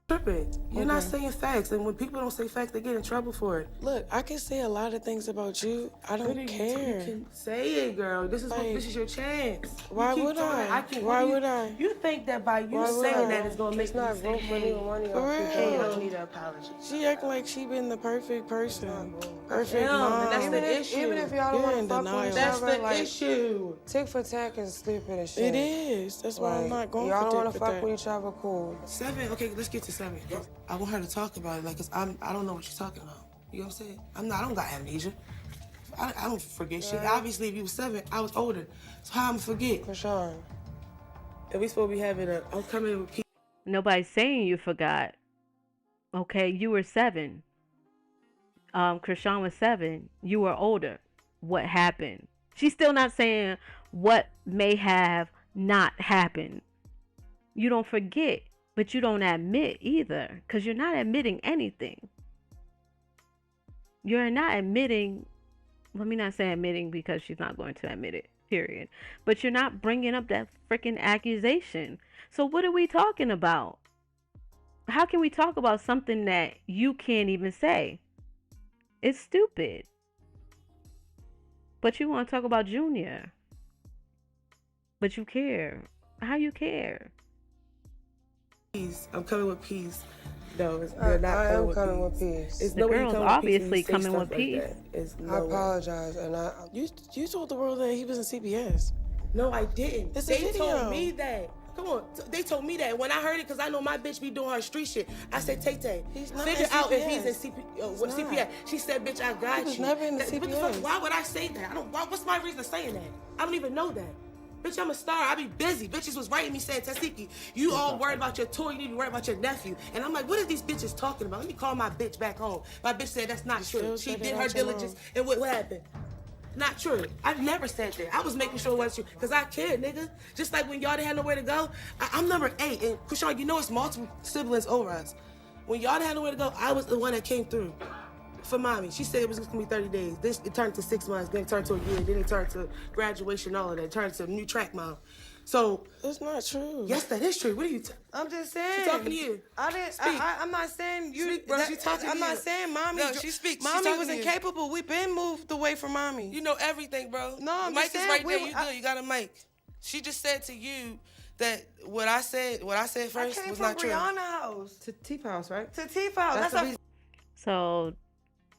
Tripping. You're not saying facts, and when people don't say facts, they get in trouble for it. Look, I can say a lot of things about you. I don't care. You can say it, girl. This is your chance. Why would I? Why would I? You think that by you saying that it's gonna make not me say, vote hey, money for off real, people. you don't need an apology. She acting like she been the perfect person. Perfect And mom. that's the issue. Even if y'all don't You're want in to fuck denial. with each That's other, the like, issue. tick for tack is stupid as shit. It is. That's why I'm not going y'all for don't want dick to for fuck that. with each other, cool. 7. Okay, let's get to 7. I want her to talk about it, like, cause I don't know what she's talking about. You know what I'm saying? I don't got amnesia. I don't forget shit. Obviously, if you was 7, I was older. So how I'ma forget? For sure. And we supposed to be having I'm coming with people. Nobody's saying you forgot. Okay, you were 7. Chrisean was 7. You were older. What happened? She's still not saying what may have not happened. You don't forget, but you don't admit either, because you're not admitting anything. You're not admitting, let me not say admitting because she's not going to admit it, period. But you're not bringing up that freaking accusation. So what are we talking about? How can we talk about something that you can't even say? It's stupid. But you want to talk about Junior. But you care. How you care? Peace. I'm coming with peace. No, I am coming with peace. It's The no way you girl's come with peace when obviously you say coming stuff with like peace. that. It's I no way. apologize, and You told the world that he was in CPS. No, I didn't. It's a They video. told me that. Come on, they told me that. When I heard it, because I know my bitch be doing her street shit, I said, Tay, He's not figure in out if CPS. he's in He's CPS. not. She said, bitch, I got He was you. never in the What the fuck? CPS. Why would I say that? What's my reason of saying that? I don't even know that. Bitch, I'm a star. I be busy. Bitches was writing me saying, Tesheki, you all worried about your tour. You need to be worried about your nephew. And I'm like, what are these bitches talking about? Let me call my bitch back home. My bitch said that's not true. still She said did it her out your diligence. mouth. And what happened? not true. I never said that. I was making sure it wasn't true because I cared, nigga. Just like when y'all didn't have nowhere to go, I'm number 8, and Chrisean, you know it's multiple siblings over us. When y'all didn't have nowhere to go, I was the one that came through for mommy. She said it was gonna be 30 days. This it turned to 6 months, then it turned to a year, then it turned to graduation, all of that. It turned to a new track mom. So It's not true. yes, that is true. What are you? I'm just saying. She talking to you. I didn't. Speak. I'm not saying you. Speak, bro. She talking to I'm you. not saying mommy. No, she speaks. She Mommy talking was to you. incapable. We been moved away from mommy. You know everything, bro. No, I'm the mic just is saying, right there. we- You good? You got a mic. She just said to you that what I said I first came was from not true. Brianna's house To Tifa house, right? to Tifa. That's the a reason. So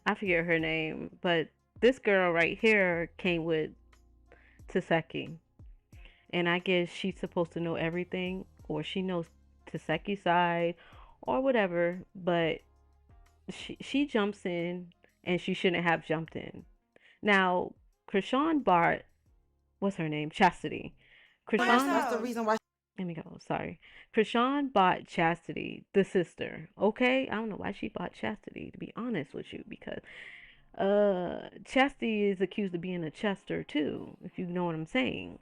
I forget her name, but this girl right here came with Tesheki. And I guess she's supposed to know everything, or she knows Teseki's side, or whatever. But she jumps in, and she shouldn't have jumped in. Now, Chrisean Bart, what's her name? Chastity. Brianna's Chrisean, That's the house. reason why. let me go. Sorry, Chrisean bought Chastity, the sister. Okay, I don't know why she bought Chastity. To be honest with you, because Chastity is accused of being a Chester too, if you know what I'm saying.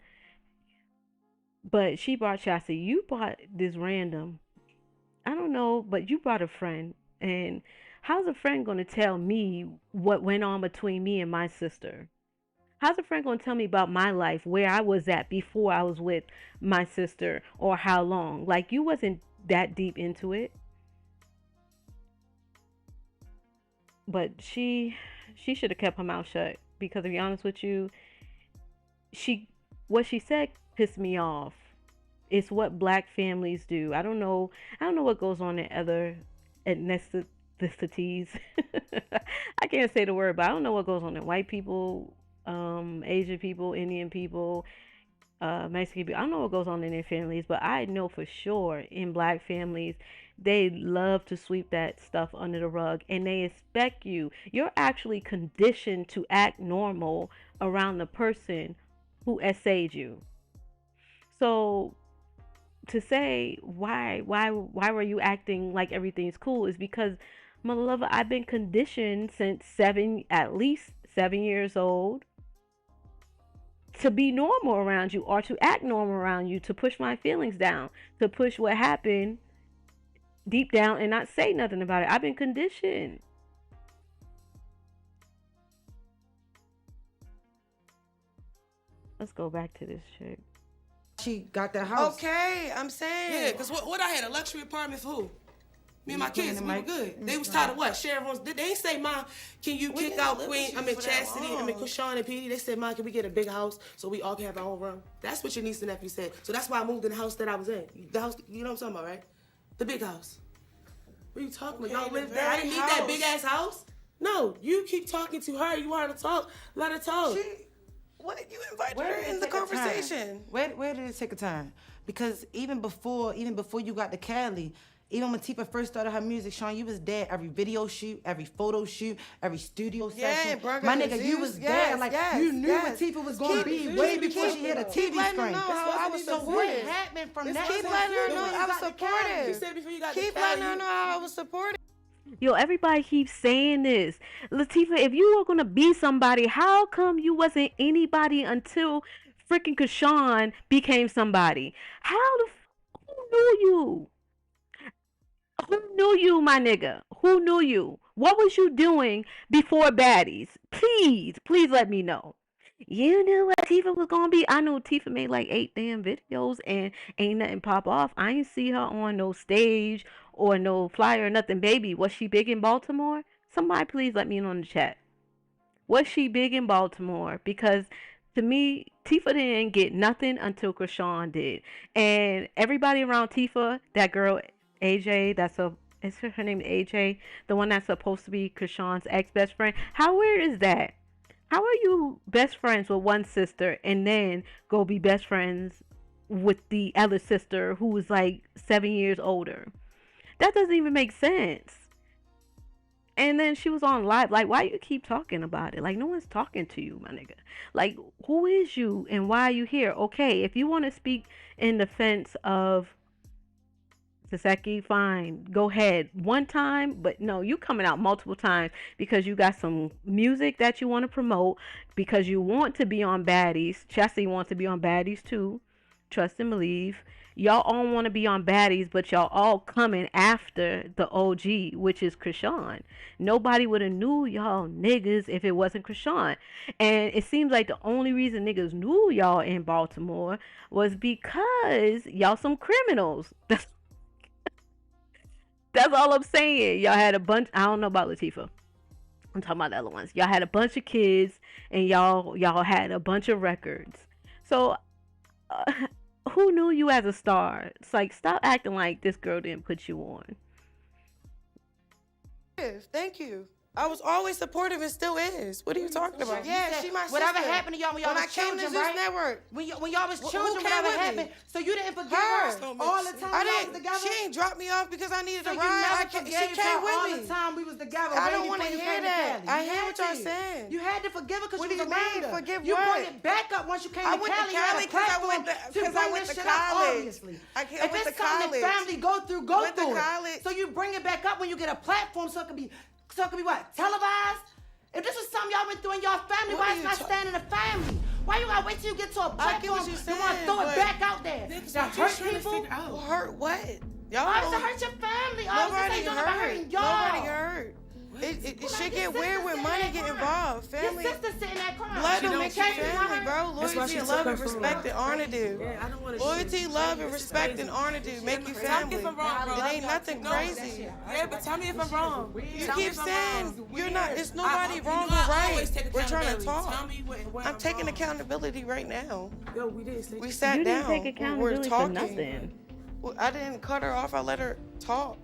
But she brought Chastity. You bought this random. I don't know, but you brought a friend. And how's a friend going to tell me what went on between me and my sister? How's a friend going to tell me about my life, where I was at before I was with my sister, or how long? Like, you wasn't that deep into it. But she should have kept her mouth shut, because to be honest with you, she what she said pissed me off. It's what black families do. I don't know what goes on in other ethnicities. I can't say the word, but I don't know what goes on in white people, Asian people, Indian people, Mexican people. I don't know what goes on in their families, but I know for sure in black families, they love to sweep that stuff under the rug, and they expect you. You're actually conditioned to act normal around the person who essayed you. So to say why were you acting like everything's cool is because, my lover, I've been conditioned since at least 7 years old, to be normal around you, or to act normal around you, to push my feelings down, to push what happened deep down and not say nothing about it. I've been conditioned. Let's go back to this chick. She got that house. Okay, I'm Yeah, saying. because what I had a luxury apartment for who? Me and my Queen kids, and we were Mike. good. They was tired of what? Share everyone's. They ain't say, Mom, can you kick didn't out live Queen? with you I mean for that Chastity. I mean long. Chrisean and Petey. They said, Mom, can we get a big house so we all can have our own room? That's what your niece and nephew said. So that's why I moved in the house that I was in. The house, you know what I'm talking about, right? The big house. What are you talking about? Y'all the live there. I didn't very need that house. big ass house. No, you keep talking to her. You want her to talk. Let her talk. What you invited Where her did it in the take a turn? conversation? Where did it take a turn? Because even before you got to Cali, even when Tifa first started her music, Sean, you was there every video shoot, every photo shoot, every studio session. Brother My nigga, you Aziz, was yes, there. Like, yes, you knew yes. what Tifa was going to be Keep- way keep- before she keep- hit a keep TV letting her screen. know how I was So what supportive. happened from Just that keep point letting her to know when I you was got to Cali? supportive. You said before you got Keep to letting Cali, her know how I was supportive. Yo, everybody keeps saying this. Latifah, if you were gonna be somebody, how come you wasn't anybody until freaking Kashawn became somebody? Who knew you? Who knew you, my nigga? Who knew you? What was you doing before baddies? Please let me know. You knew what Tifa was gonna be. I know Tifa made like 8 damn videos and ain't nothing pop off. I ain't see her on no stage or no flyer or nothing. Baby, was she big in Baltimore? Somebody please let me know in the chat. Was she big in Baltimore? Because to me, Tifa didn't get nothing until Krishan did. And everybody around Tifa, that girl AJ, is her name AJ, the one that's supposed to be Krishan's ex best friend. How weird is that? How are you best friends with one sister and then go be best friends with the other sister who is like 7 years older? That doesn't even make sense. And then she was on live. Like, why you keep talking about it? Like, no one's talking to you, my nigga. Like, who is you and why are you here? Okay, if you want to speak in defense of Tesheki, fine. Go ahead. One time, but no, you coming out multiple times because you got some music that you want to promote, because you want to be on Baddies. Chastity wants to be on Baddies too. Trust and believe. Y'all all want to be on Baddies, but y'all all coming after the OG, which is Chrisean. Nobody would have knew y'all niggas if it wasn't Chrisean. And it seems like the only reason niggas knew y'all in Baltimore was because y'all some criminals. That's all I'm saying. Y'all had a bunch. I don't know about Latifah. I'm talking about the other ones. Y'all had a bunch of kids, and y'all had a bunch of records. So, uh, who knew you as a star? It's like, stop acting like this girl didn't put you on. Thank you. I was always supportive and still is. What are you talking about? Yeah, she my sister. Whatever happened to y'all when y'all When I was came to children, Zeus right? Network. When y'all was Who children, came whatever with me? happened. So you didn't forgive Her. her all the time I we was didn't. together. She ain't dropped me off because I needed So a you ride. never She forgave came her with all me. the time we was together. I don't way wanna before you hear came to that. Cali. I You hear had what y'all to. saying. You had to forgive her because What she do was you around mean? her. Forgive you what? brought it back up once you came I to went to Cali. You had Cali a 'cause I platform went to- to 'cause I bring went this to shit up, college. obviously. I If went it's to something college. that family go through, go Went to through it. college. So you bring it back up when you get a platform so it can be what? Televised? If this is something y'all went through in y'all family, What why are it's you not staying in the family? Why you gotta wait till you get to a I get platform what you're you want to saying, throw it but- back out there? Niggas, That I'm hurt just trying to people? figure out. Hurt what? Y'all Why does it only- hurt your family? All this Nobody ain't doing about hurt. hurting y'all. Nobody hurt. It Well, should your get weird sister when sitting money there get crying. involved. Family. Your sister sitting there crying. Blood She don't don't make you care if you want family, her. bro. That's why Loyalty she and took love her and phone. respect and honor do. Yeah, I don't want to. Loyalty, love, and respect and honor do make you family. If I'm wrong, bro. It ain't nothing crazy. Yeah, but tell me if I'm wrong. You Tell me keep if I'm saying wrong. you're not. It's nobody You wrong know or I right. always take We're trying to accountability. Tell talk. me where I'm taking wrong. accountability right now. Yo, we did. We sat You didn't down. take We're accountability for talking. nothing. Well, I didn't cut her off. I let her talk.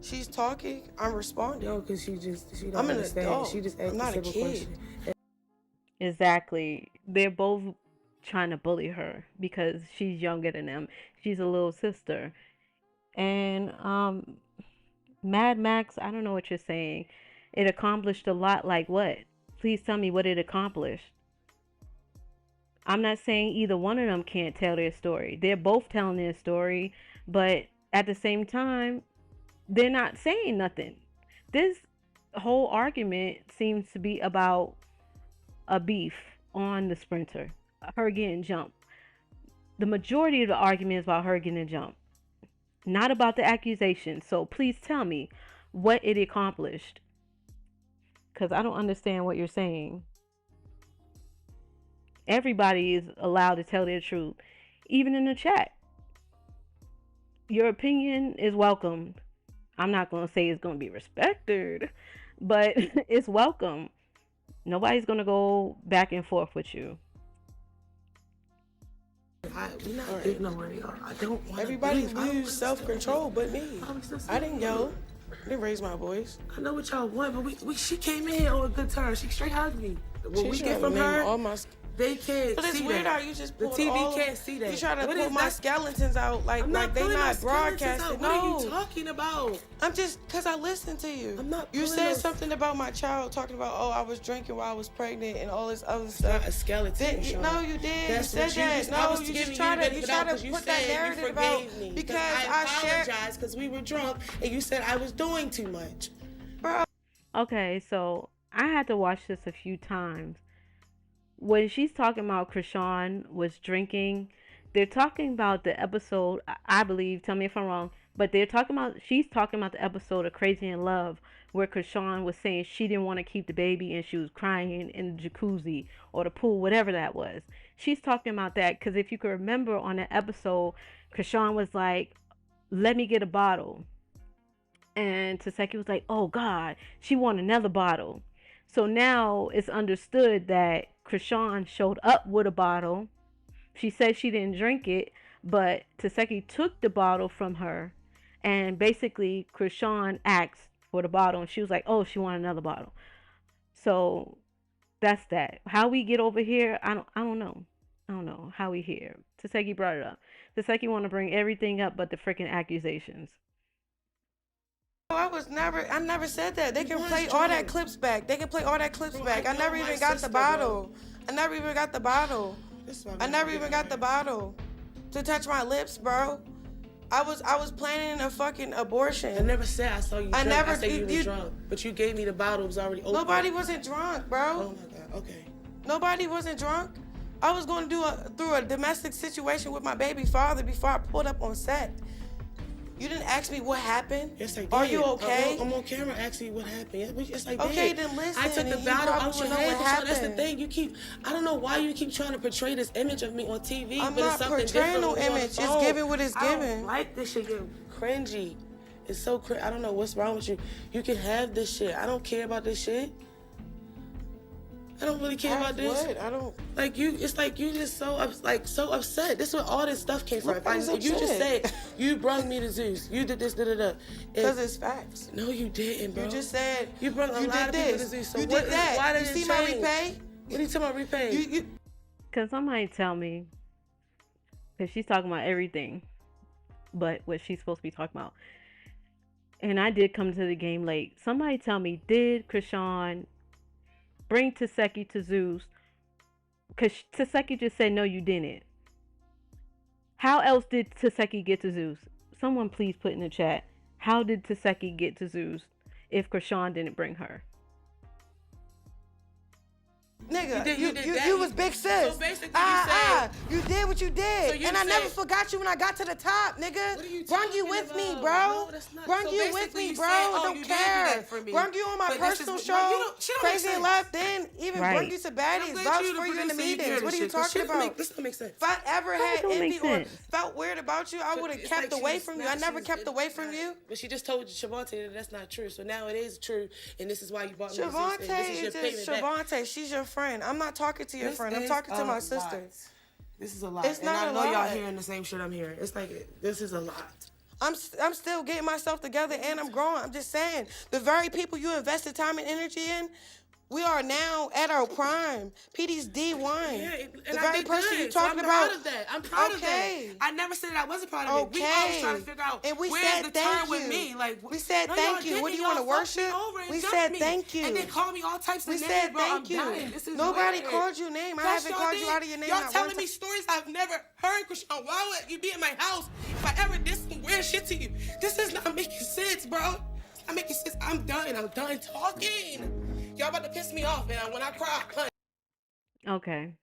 She's talking. I'm responding. No, because she don't I'm an understand. adult. She just I'm asked a not a simple kid. question. Exactly. They're both trying to bully her because she's younger than them. She's a little sister. And Mad Max, I don't know what you're saying. It accomplished a lot, like what? Please tell me what it accomplished. I'm not saying either one of them can't tell their story. They're both telling their story, but at the same time, they're not saying nothing. This whole argument seems to be about a beef on the sprinter, her getting jumped. The majority of the argument is about her getting jumped, not about the accusation. So please tell me what it accomplished, because I don't understand what you're saying. Everybody is allowed to tell their truth, even in the chat. Your opinion is welcomed. I'm not going to say it's going to be respected, but it's welcome. Nobody's going to go back and forth with you. We're not getting nowhere, y'all. I don't want to. Everybody lose self-control but me. I didn't yell. I didn't raise my voice. I know what y'all want, but she came in on a good term. She straight hugged me. What we get from her, all my. they can't But it's see weird that. how you just The pulled TV all can't see that. You try to What pull is my that? skeletons out like I'm they pulling not my skeletons broadcasted. out. What are you No, talking about? I'm just because I listened to you. I'm not You pulling said those- something about my child, talking about I was drinking while I was pregnant and all this other It's not stuff. a skeleton. Sean. No, you did. That's You what said that. I No, was you giving just try the to benefit you try out 'cause to you put that said you narrative about forgave me because I shared. apologized because we were drunk and you said I was doing too much. Okay, so I had to watch this a few times. When she's talking about Chrisean was drinking, they're talking about the episode, I believe, tell me if I'm wrong, but she's talking about the episode of Crazy in Love where Chrisean was saying she didn't want to keep the baby and she was crying in the jacuzzi or the pool, whatever that was. She's talking about that because if you can remember on that episode, Chrisean was like, let me get a bottle. And Tesheki was like, oh God, she want another bottle. So now it's understood that Chrisean showed up with a bottle. She said she didn't drink it, but Tesheki took the bottle from her. And basically, Chrisean asked for the bottle. And she was like, oh, she want another bottle. So that's that. How we get over here, I don't know. I don't know how we here. Tesheki brought it up. Tesheki want to bring everything up but the freaking accusations. I never said that. They can was play all that drunk. clips back. They can play all that clips Bro, back. I know never my even got the sister, bottle. bro. I never even got the bottle. This is why we I never don't even get got the bottle to touch my lips, bro. I was planning a fucking abortion. I never said I saw you drunk. I said you were drunk. But you gave me the bottle. It was already open. Nobody wasn't drunk, bro. Oh my God. Okay. Nobody wasn't drunk. I was going to through a domestic situation with my baby father before I pulled up on set. You didn't ask me what happened. Yes, I did. Are you okay? I'm on camera asking you what happened. Yes, I did. Okay, then listen. I took the and battle you out your probably know head. what happened. That's the thing. I don't know why you keep trying to portray this image of me on TV. I'm but not it's something portraying no different when you're on the image. It's phone. giving what it's I don't giving. like this shit. You're cringy. It's so cringy. I don't know what's wrong with you. You can have this shit. I don't care about this shit. I don't really care about this. What? I don't. Like you, it's like you just so upset. This is where all this stuff came from. What is You just upset? said you brought me to Zeus. You did this, da. Because it's facts. No, you didn't, bro. You just said you brought a lot of people to Zeus. So you what, did that. Why did you it see change? my repay? What are you talking about repay? You. Can somebody tell me? Because she's talking about everything, but what she's supposed to be talking about. And I did come to the game late. Somebody tell me, did Chrisean bring Tesheki to Zeus? Because Tesheki just said, no, you didn't. How else did Tesheki get to Zeus? Someone please put in the chat. How did Tesheki get to Zeus if Chrisean didn't bring her? Nigga, you was big sis. So basically you did what you did. So you and I never said- forgot you when I got to the top, nigga. What are you Brung you talking with me, about? bro. No, that's not- Brung so you with basically me, you bro. said, oh, Don't you did do care. that for me. Brung you on my But this personal is- show. no, you don't- she don't make Crazy and sense. left. Then even Right. brung you to baddies. Vouch for you in the meetings. What are you talking about? This don't make sense. If I ever had don't envy make or sense. felt weird about you, I would have It's kept like she away was from you. not- I never she kept was- away from you. But she just told Shavonte that that's not true. So now it is true, and this is why you bought me this. Shavonte And this is your is just payment back. Shavonte. She's your friend. I'm not talking to your This friend. I'm is talking to a my lot. sister. This is a lot. It's and not I a know y'all lot. hearing the same shit I'm hearing. It's like this is a lot. I'm still getting myself together and I'm growing. I'm just saying, the very people you invested time and energy in, we are now at our prime. PD's D1. Yeah, and the I very did person good, you're so talking I'm about. proud of that. I'm proud of that. Okay. I never said that I wasn't proud of it. We always trying to figure out and we where's said the thank turn with you. me. Like We said no, thank y'all you. What do didn't. you want to Y'all fucked me worship? over and We jumped said me. thank you. And then call me all types of We names, said bro. thank I'm you. dying. This is Nobody weird. called your name. I Yes, haven't y'all called you did. out of your name. Y'all not telling one me time. stories I've never heard, Chrisean. Why would you be in my house if I ever did some weird shit to you? This is not making sense, bro. It's not making sense. I'm done. I'm done talking. Y'all about to piss me off, man. When I cry, I punch. Okay.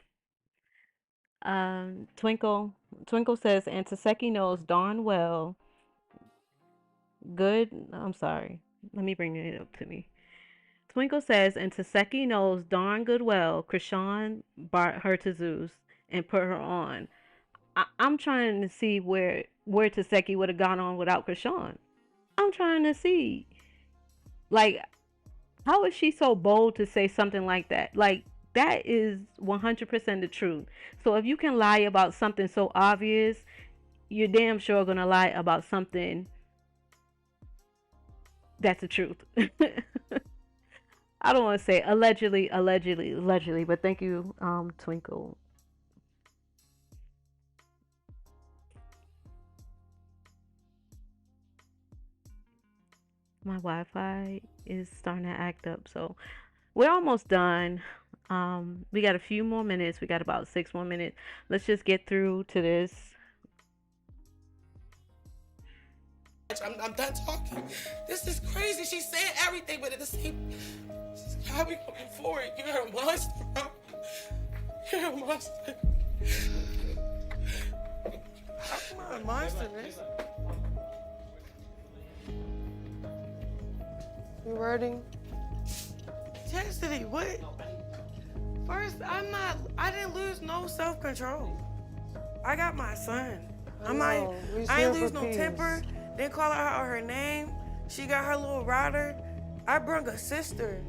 Twinkle says, and Tesheki knows darn well. Good. I'm sorry. Let me bring it up to me. Twinkle says, and Tesheki knows darn good well Chrisean brought her to Zeus and put her on. I'm trying to see where Tesheki would have gone on without Chrisean. I'm trying to see, like, how is she so bold to say something like that? Like, that is 100% the truth. So if you can lie about something so obvious, you're damn sure gonna lie about something that's the truth. I don't want to say allegedly, but thank you, Twinkle. My Wi-Fi is starting to act up, so we're almost done. We got a few more minutes. We got about 6 more minutes. Let's just get through to this. I'm done talking. This is crazy. She's saying everything, but at the same, how we going forward? You're a monster, bro. You're a monster. I'm a monster, man. You ready? Chastity, what? First, I didn't lose no self-control. I got my son. I ain't lose no temper. Didn't call her out her name. She got her little rider. I brung a sister.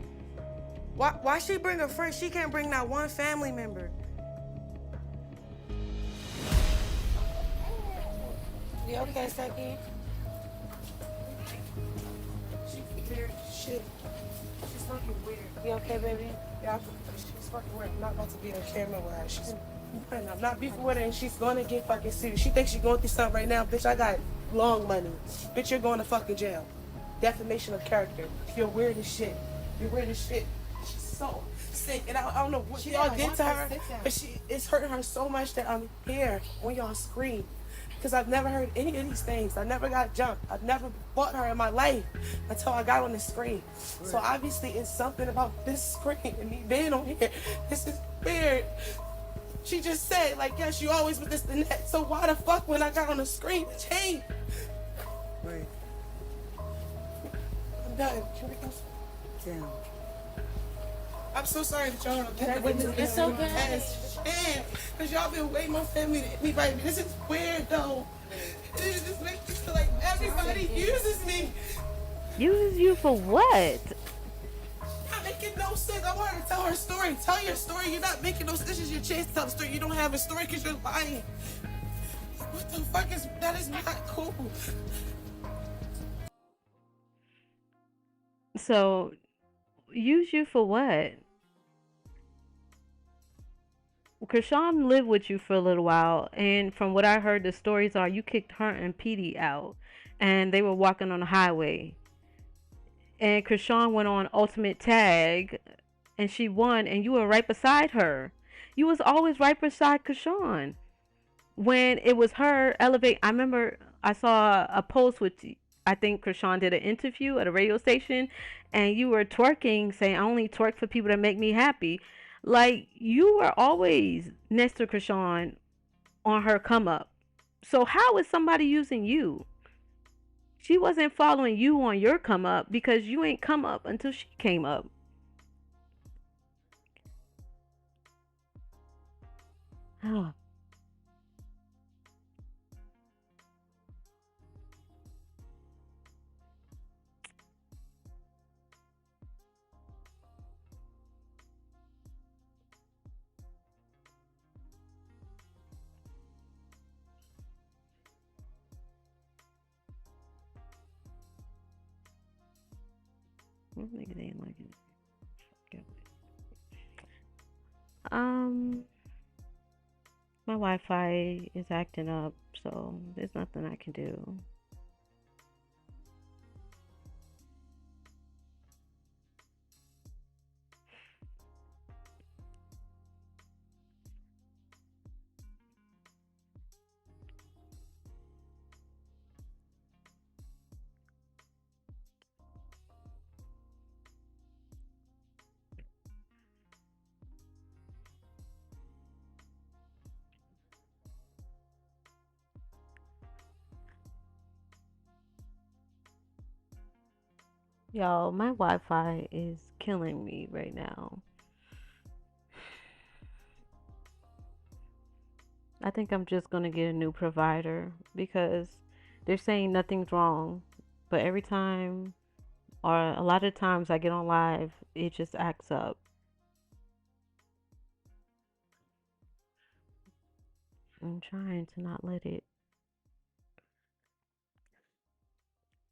Why she bring a friend? She can't bring not one family member. You okay, Seki? She's weird shit. She's fucking weird. You okay, baby? Yeah, she's fucking weird. I'm not about to be on camera with her. She's and I'm not beefing with her, and she's gonna get fucking serious. She thinks she's going through something right now. Bitch, I got long money. Bitch, you're going to fucking jail. Defamation of character. You're weird as shit. You're weird as shit. She's so sick, and I don't know what y'all did to her, but it's hurting her so much that I'm here on y'all screen. because I've never heard any of these things. I never got jumped. I've never fought her in my life until I got on the screen. So obviously it's something about this screen and me being on here. This is weird. She just said, like, yes, you always with this and that. So why the fuck when I got on the screen it changed? Right. I'm done. Can we go? Damn. I'm so sorry that y'all don't get that. It's okay. Because y'all been way more family than anybody. This is weird, though. It just makes me feel like everybody uses me. Uses you for what? Not making no sense. I want her to tell her story. Tell your story. You're not making no sense. This is your chance to tell the story. You don't have a story because you're lying. What the fuck is that? Is not cool. So, use you for what? Chrisean lived with you for a little while, and from what I heard, the stories are you kicked her and Petey out, and they were walking on the highway. And Chrisean went on Ultimate Tag, and she won, and you were right beside her. You was always right beside Chrisean. When it was her elevate, I remember I saw a post with, I think Chrisean did an interview at a radio station, and you were twerking, saying, I only twerk for people that make me happy. Like, you were always next to Chrisean on her come up. So how is somebody using you? She wasn't following you on your come up because you ain't come up until she came up. Oh, those niggas ain't liking it. My Wi-Fi is acting up, so there's nothing I can do. Y'all, my Wi-Fi is killing me right now. I think I'm just gonna get a new provider because they're saying nothing's wrong, but every time or a lot of times I get on live, it just acts up. I'm trying to not let it.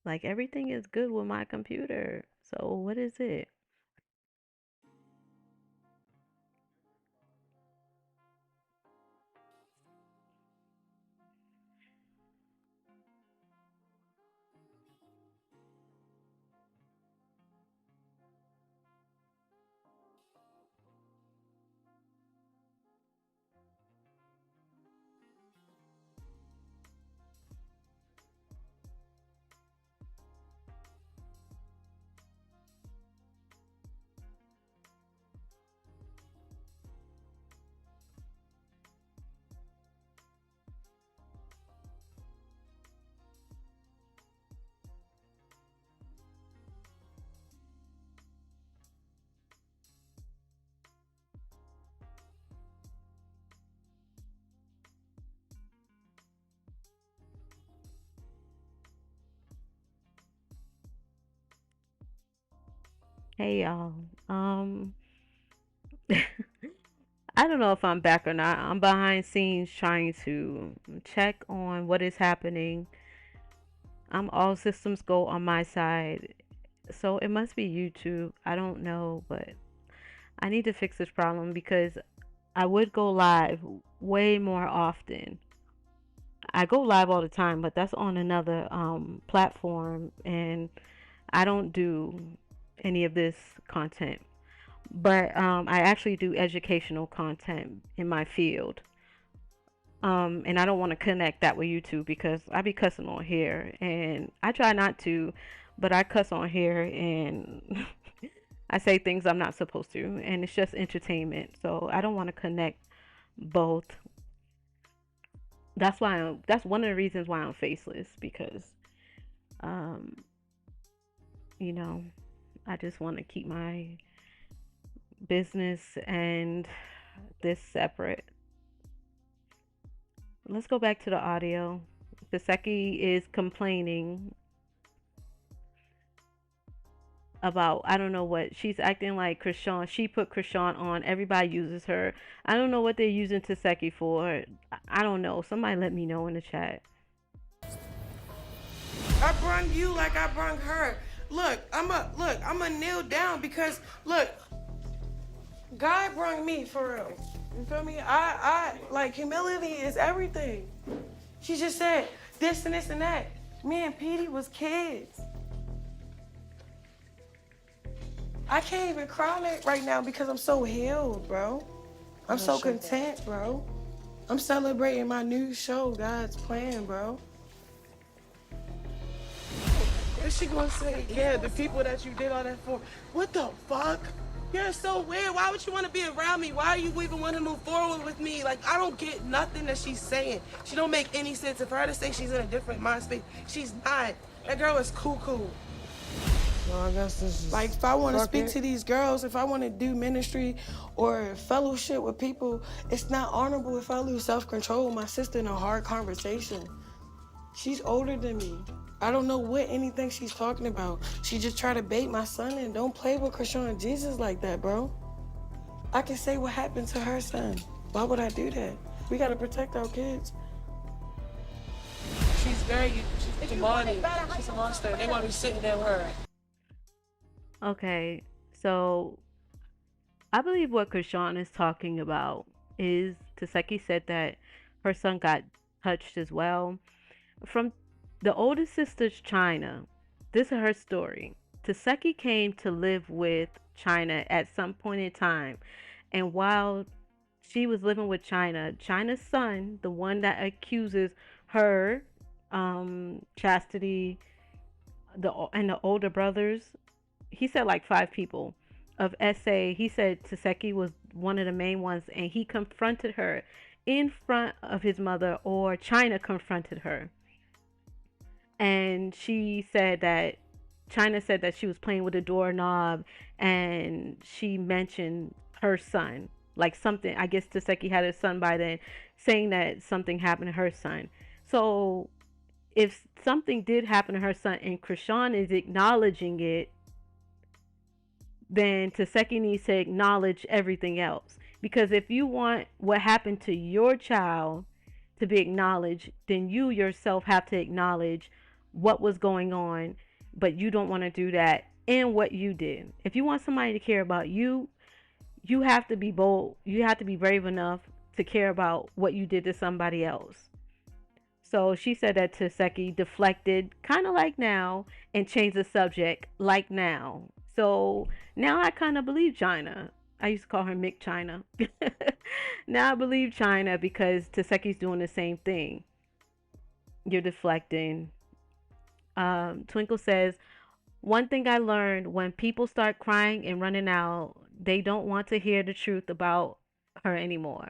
Like everything is good with my computer. So what is it? Hey y'all. I don't know if I'm back or not. I'm behind scenes trying to check on what is happening. I'm all systems go on my side. So it must be YouTube. I don't know, but I need to fix this problem because I would go live way more often. I go live all the time, but that's on another platform and I don't do any of this content. But I actually do educational content in my field. And I don't want to connect that with YouTube because I be cussing on here, and I try not to, but I cuss on here and I say things I'm not supposed to, and it's just entertainment. So I don't want to connect both. That's one of the reasons why I'm faceless because um, you know, I just want to keep my business and this separate. Let's go back to the audio. Tesheki is complaining about I don't know what she's acting like Chrisean. She put Chrisean on. Everybody uses her. I don't know what they're using Tesheki for. I don't know. Somebody let me know in the chat. I brung you like I brung her. I'ma kneel down because look, God brung me for real. You feel me? I like humility is everything. She just said this and this and that. Me and Petey was kids. I can't even cry right now because I'm so healed, bro. I'm so content, bro. I'm celebrating my new show, God's Plan, bro. Is she gonna say, yeah, the people that you did all that for? What the fuck? You're so weird. Why would you want to be around me? Why do you even want to move forward with me? Like, I don't get nothing that she's saying. She don't make any sense. If for her to say she's in a different mind space, she's not. That girl is cuckoo. Well, I guess this is Like, if I want to speak to these girls, if I want to do ministry or fellowship with people, it's not honorable if I lose self-control with my sister in a hard conversation. She's older than me. I don't know what anything she's talking about. She just tried to bait my son and don't play with Chrisean and Jesus like that, bro. I can say what happened to her son. Why would I do that? We gotta protect our kids. She's demonic. She's a monster. They want me sitting there with her. Okay, so I believe what Chrisean is talking about is Tesheki said that her son got touched as well. From the oldest sister's China, this is her story. Tesheki came to live with China at some point in time, and while she was living with China's son, the one that accuses her, Chastity, the older brothers, he said like five people of SA. He said Tesheki was one of the main ones, and he confronted her in front of his mother, or China confronted her, and China said that she was playing with a doorknob, and she mentioned her son, like something. I guess Tesheki had a son by then, saying that something happened to her son. So if something did happen to her son and Chrisean is acknowledging it, then Tesheki needs to acknowledge everything else. Because if you want what happened to your child to be acknowledged, then you yourself have to acknowledge what was going on, but you don't want to do that in what you did. If you want somebody to care about you, you have to be bold. You have to be brave enough to care about what you did to somebody else. So she said that Tesheki deflected, kind of like now, and changed the subject, like now. So now I kind of believe China. I used to call her Mick China. Now I believe China because Teseki's doing the same thing. You're deflecting. Twinkle says, one thing I learned when people start crying and running out, they don't want to hear the truth about her anymore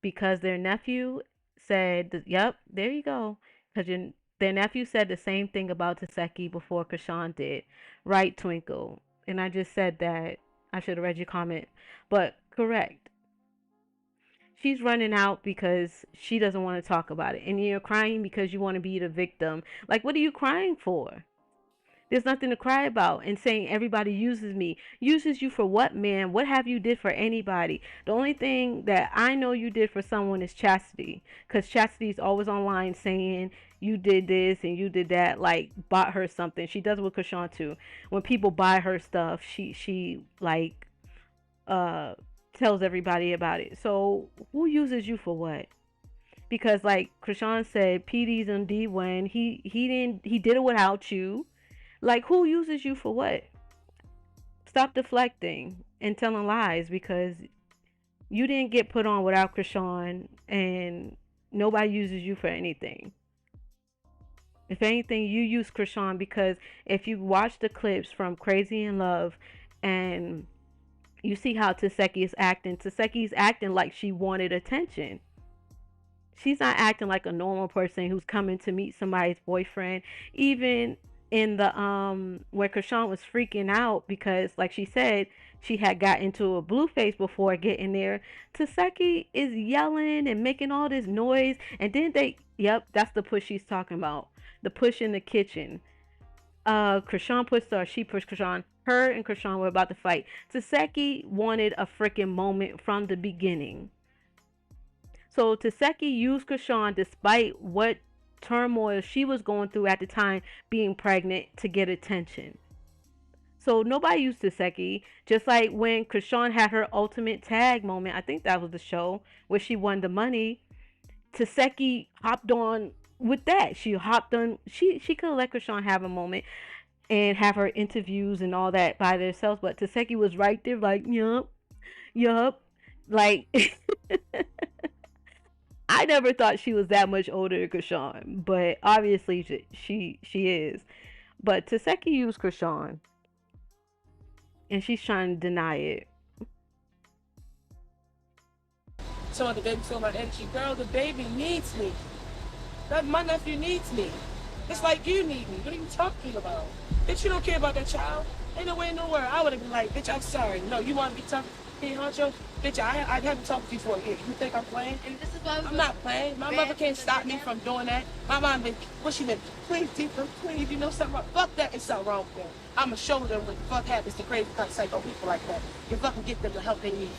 because their nephew said, yep, there you go. Because their nephew said the same thing about Tesheki before Chrisean did. Right, Twinkle? And I just said that. I should have read your comment. But correct. She's running out because she doesn't want to talk about it. And you're crying because you want to be the victim. Like, what are you crying for? There's nothing to cry about. And saying everybody uses me. Uses you for what, man? What have you did for anybody? The only thing that I know you did for someone is Chastity. Because Chastity is always online saying you did this and you did that. Like, bought her something. She does it with Chrisean too. When people buy her stuff, she like uh tells everybody about it. So who uses you for what? Because like Chrisean said, PD's on D when he did it without you. Like, who uses you for what? Stop deflecting and telling lies because you didn't get put on without Chrisean, and Nobody uses you for anything. If anything, you use Chrisean because if you watch the clips from Crazy in Love and you see how Teseki's acting like she wanted attention. She's not acting like a normal person who's coming to meet somebody's boyfriend. Even in the where Krishan was freaking out because like she said she had got into a blue face before getting there. Teseki is yelling and making all this noise, and then yep, that's the push she's talking about. The push in the kitchen. Krishan pushed her, she pushed Krishan. Her and Krishan were about to fight. Teseki wanted a freaking moment from the beginning. So Teseki used Krishan despite what turmoil she was going through at the time being pregnant to get attention. So nobody used Teseki. Just like when Krishan had her ultimate tag moment, I think that was the show where she won the money. Teseki hopped on with that. She hopped on. She could have let Krishan have a moment and have her interviews and all that by themselves, but Teseki was right there, like yup, yup, like. I never thought she was that much older than Krishan, but obviously she is. But Teseki used Krishan, and she's trying to deny it. So the baby feel my energy. Girl, the baby needs me. My nephew needs me. It's like you need me. What are you talking about? Bitch, you don't care about that child. Ain't no way in the world. I would have been like, bitch, I'm sorry. No, you want to be tough? Hey, honcho? Bitch, I haven't talked to you for a year. You think I'm playing? I'm not playing. My mother can't stop me from doing that. My mom been, what she been, please, Deepa, please, you know something wrong? Fuck that, it's something wrong with them. I'ma show them what the fuck happens to crazy kind of psycho people like that. You fucking get them the help they need.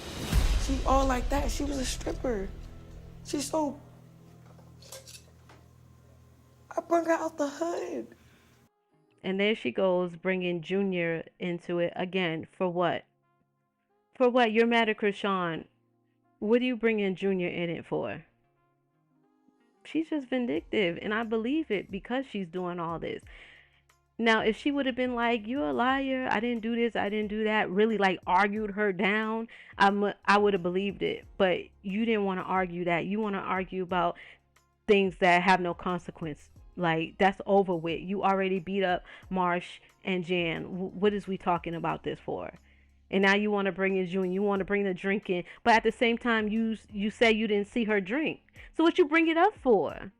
She all like that. She was a stripper. She's so... I brought her out the hood. And there she goes, bringing Junior into it again. For what? For what? You're mad at Krishan. What are you bringing Junior in it for? She's just vindictive, and I believe it because she's doing all this. Now, if she would have been like, "You're a liar. I didn't do this. I didn't do that," really like argued her down, I would have believed it. But you didn't want to argue that. You want to argue about things that have no consequence. Like that's over with. You already beat up Marsh and Jan. What is we talking about this for? And now you want to bring in June. You want to bring the drink in, but at the same time, you say you didn't see her drink. So what you bring it up for?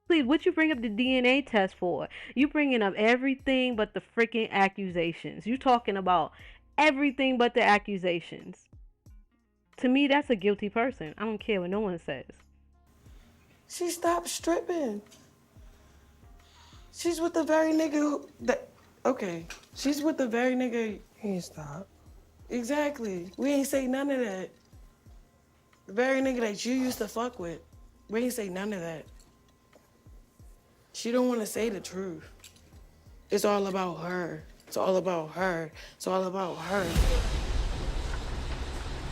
Please, what you bring up the DNA test for? You bringing up everything but the freaking accusations. You talking about everything but the accusations. To me, that's a guilty person. I don't care what no one says. She stopped stripping. She's with the very nigga okay. She's with the very nigga. He stopped. Exactly. We ain't say none of that. The very nigga that you used to fuck with. We ain't say none of that. She don't want to say the truth. It's all about her. It's all about her. It's all about her.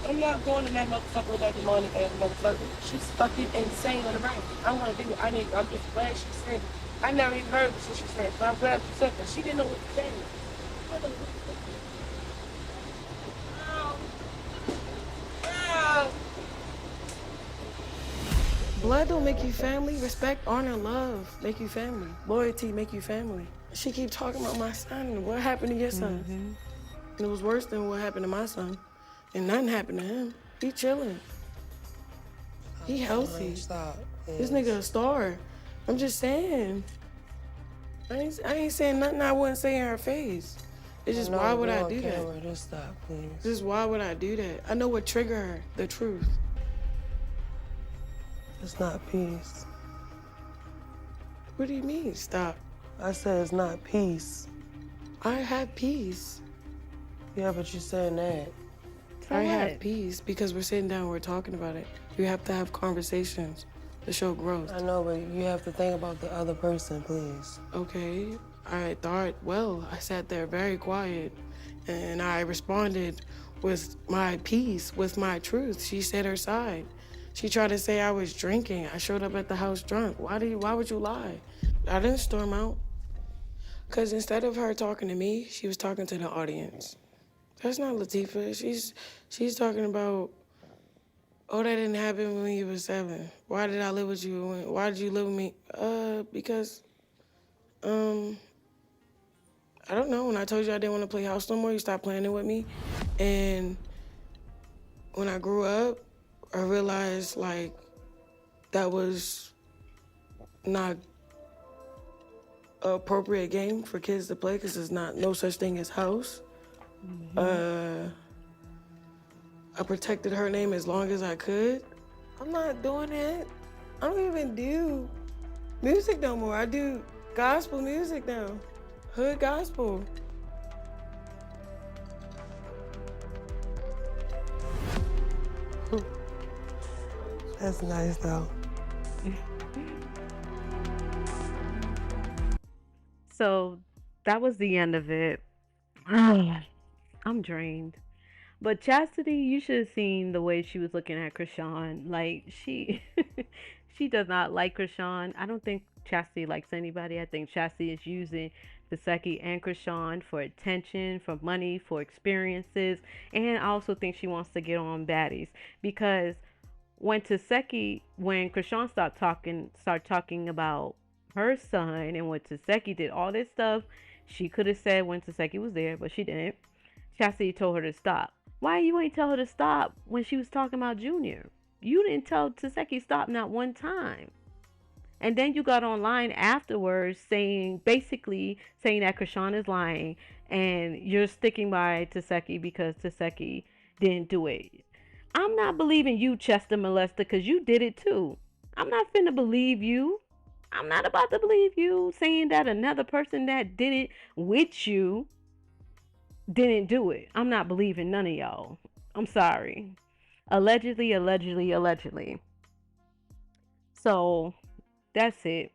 I'm not going to that motherfucker with that demonic ass motherfucker. She's fucking insane on the brain. I want to do it. I'm just glad she said it. I never even heard what she said, but I'm glad she said that. She didn't know what to say. Blood don't make you family. Respect, honor, love make you family. Loyalty make you family. She keep talking about my son. What happened to your son? And it was worse than what happened to my son. And nothing happened to him. He chilling. He healthy. Stop. This nigga a star. I'm just saying. I ain't saying nothing I wouldn't say in her face. It's just why would I do that? Just stop, please. Just why would I do that? I know what triggered her. The truth. It's not peace. What do you mean, stop? I said it's not peace. I have peace. Yeah, but you saying that. So I what? have peace because we're sitting down, we're talking about it. You have to have conversations to show growth. I know, but you have to think about the other person, please. Okay, I thought, well, I sat there very quiet and I responded with my peace, with my truth. She said her side. She tried to say I was drinking. I showed up at the house drunk. Why would you lie? I didn't storm out. Because instead of her talking to me, she was talking to the audience. That's not Latifah. She's talking about Oh, that didn't happen when you were 7. Why did I live with you? Why did you live with me? Because, um, I don't know. When I told you I didn't want to play house no more, you stopped playing it with me. And when I grew up, I realized, like, that was not an appropriate game for kids to play because there's not no such thing as house. Mm-hmm. Uh, I protected her name as long as I could. I'm not doing it. I don't even do music no more. I do gospel music now, hood gospel. That's nice though. So that was the end of it. I'm drained. But Chastity, you should have seen the way she was looking at Chrisean. Like she she does not like Chrisean. I don't think Chastity likes anybody. I think Chastity is using Tesheki and Chrisean for attention, for money, for experiences, and I also think she wants to get on baddies because when Krishan started talking about her son and when Taseki did all this stuff, she could have said when Taseki was there, but she didn't. Chastity told her to stop. Why you ain't tell her to stop when she was talking about Junior? You didn't tell Taseki stop not one time. And then you got online afterwards basically saying that Krishan is lying and you're sticking by Taseki because Taseki didn't do it. I'm not believing you, Chester Molester, because you did it too. I'm not finna believe you. I'm not about to believe you saying that another person that did it with you didn't do it. I'm not believing none of y'all. I'm sorry. Allegedly, allegedly, allegedly. So that's it.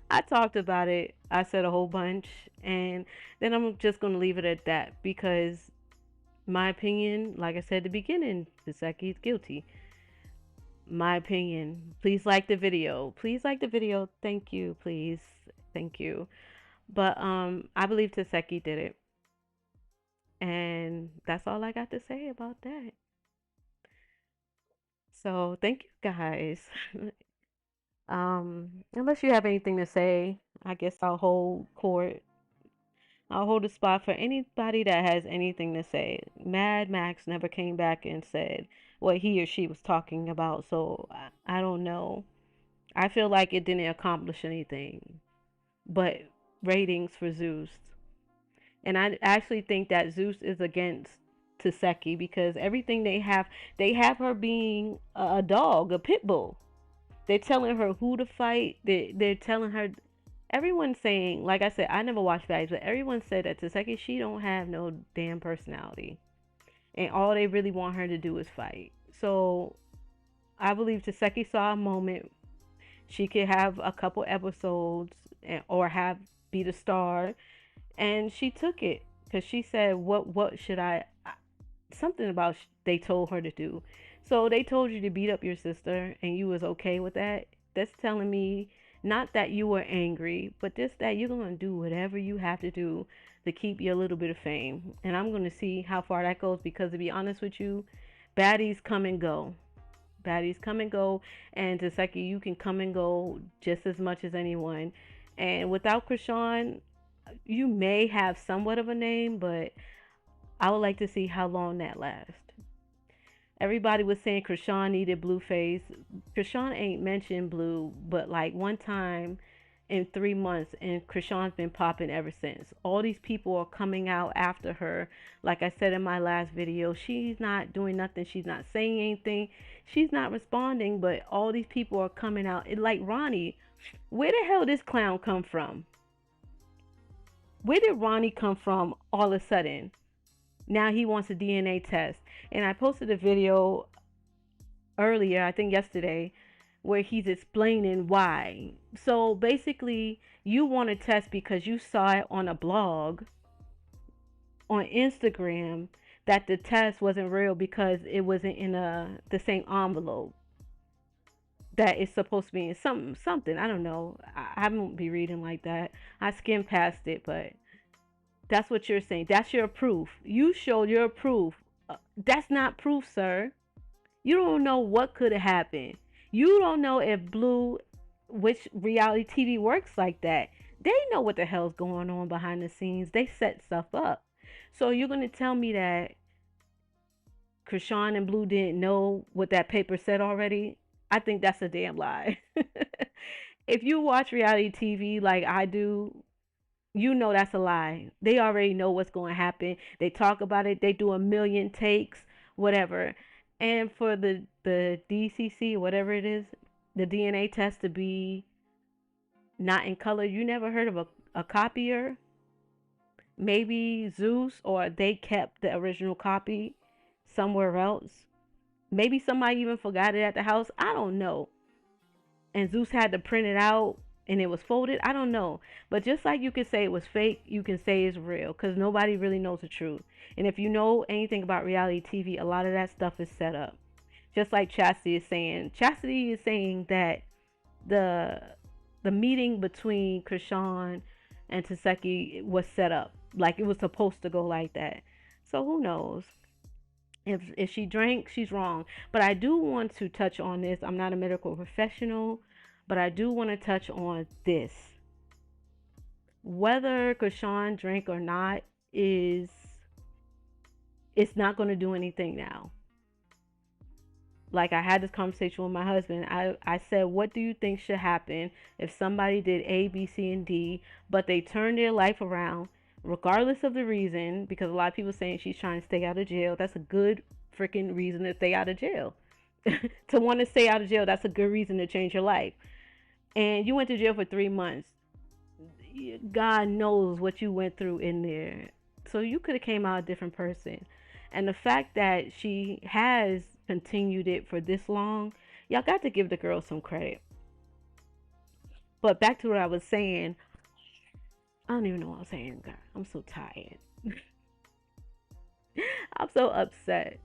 I talked about it. I said a whole bunch. And then I'm just going to leave it at that because my opinion, like I said at the beginning, Saseki is guilty. My opinion. Please like the video. Please like the video. Thank you. Please. Thank you. But I believe Taseki did it. And that's all I got to say about that. So thank you guys. Unless you have anything to say, I guess I'll hold court. I'll hold a spot for anybody that has anything to say. Mad Max never came back and said what he or she was talking about, so I don't know. I feel like it didn't accomplish anything but ratings for Zeus. And I actually think that Zeus is against Taseki because everything they have her being a dog, a pit bull. They're telling her who to fight. They're telling her. Everyone's saying, like I said, I never watched Baddies, but everyone said that Taseki she don't have no damn personality, and all they really want her to do is fight. So I believe Taseki saw a moment she could have a couple episodes or have be the star, and she took it because she said, "What should something about they told her to do." So they told you to beat up your sister, and you was okay with that. That's telling me not that you were angry, but just that you're gonna do whatever you have to do to keep your little bit of fame. And I'm gonna see how far that goes because to be honest with you, baddies come and go. Baddies come and go, and Taseki, you can come and go just as much as anyone. And without Krishan, you may have somewhat of a name, but I would like to see how long that lasts. Everybody was saying Krishan needed Blueface. Krishan ain't mentioned Blue, but like one time in 3 months, and Krishan's been popping ever since. All these people are coming out after her. Like I said in my last video, she's not doing nothing. She's not saying anything. She's not responding, but all these people are coming out. Like Ronnie, where the hell did this clown come from? Where did Ronnie come from all of a sudden? Now he wants a DNA test. And I posted a video earlier, I think yesterday, where he's explaining why. So basically, you want to test because you saw it on a blog on Instagram that the test wasn't real because it wasn't in the same envelope that it's supposed to be in something. I don't know. I won't be reading like that. I skimmed past it, but that's what you're saying. That's your proof. You showed your proof. That's not proof, sir. You don't know what could have happened. You don't know if Blue, which reality TV works like that. They know what the hell's going on behind the scenes. They set stuff up. So you're gonna tell me that Chrisean and Blue didn't know what that paper said already? I think that's a damn lie. If you watch reality TV like I do, you know that's a lie. They already know what's going to happen. They talk about it. They do a million takes, whatever. And for the DCC, whatever it is, the DNA test to be not in color, you never heard of a copier? Maybe Zeus, or they kept the original copy somewhere else. Maybe somebody even forgot it at the house. I don't know. And Zeus had to print it out and it was folded. I don't know. But just like you can say it was fake, you can say it's real because nobody really knows the truth. And if you know anything about reality TV, a lot of that stuff is set up. Just like Chastity is saying. Chastity is saying that the the meeting between Chrisean and Tesheki was set up. Like it was supposed to go like that. So who knows? If she drank, she's wrong. But I do want to touch on this. I'm not a medical professional, but I do want to touch on this. Whether Krishan drank or not is it's not going to do anything now. Like I had this conversation with my husband. I said, what do you think should happen if somebody did A, B, C, and D, but they turned their life around, regardless of the reason? Because a lot of people saying she's trying to stay out of jail. That's a good freaking reason to stay out of jail. To want to stay out of jail, that's a good reason to change your life. And you went to jail for 3 months. God knows what you went through in there. So you could have came out a different person. And the fact that she has continued it for this long, y'all got to give the girl some credit. But back to what I was saying, I don't even know what I was saying, girl. I'm so tired. I'm so upset.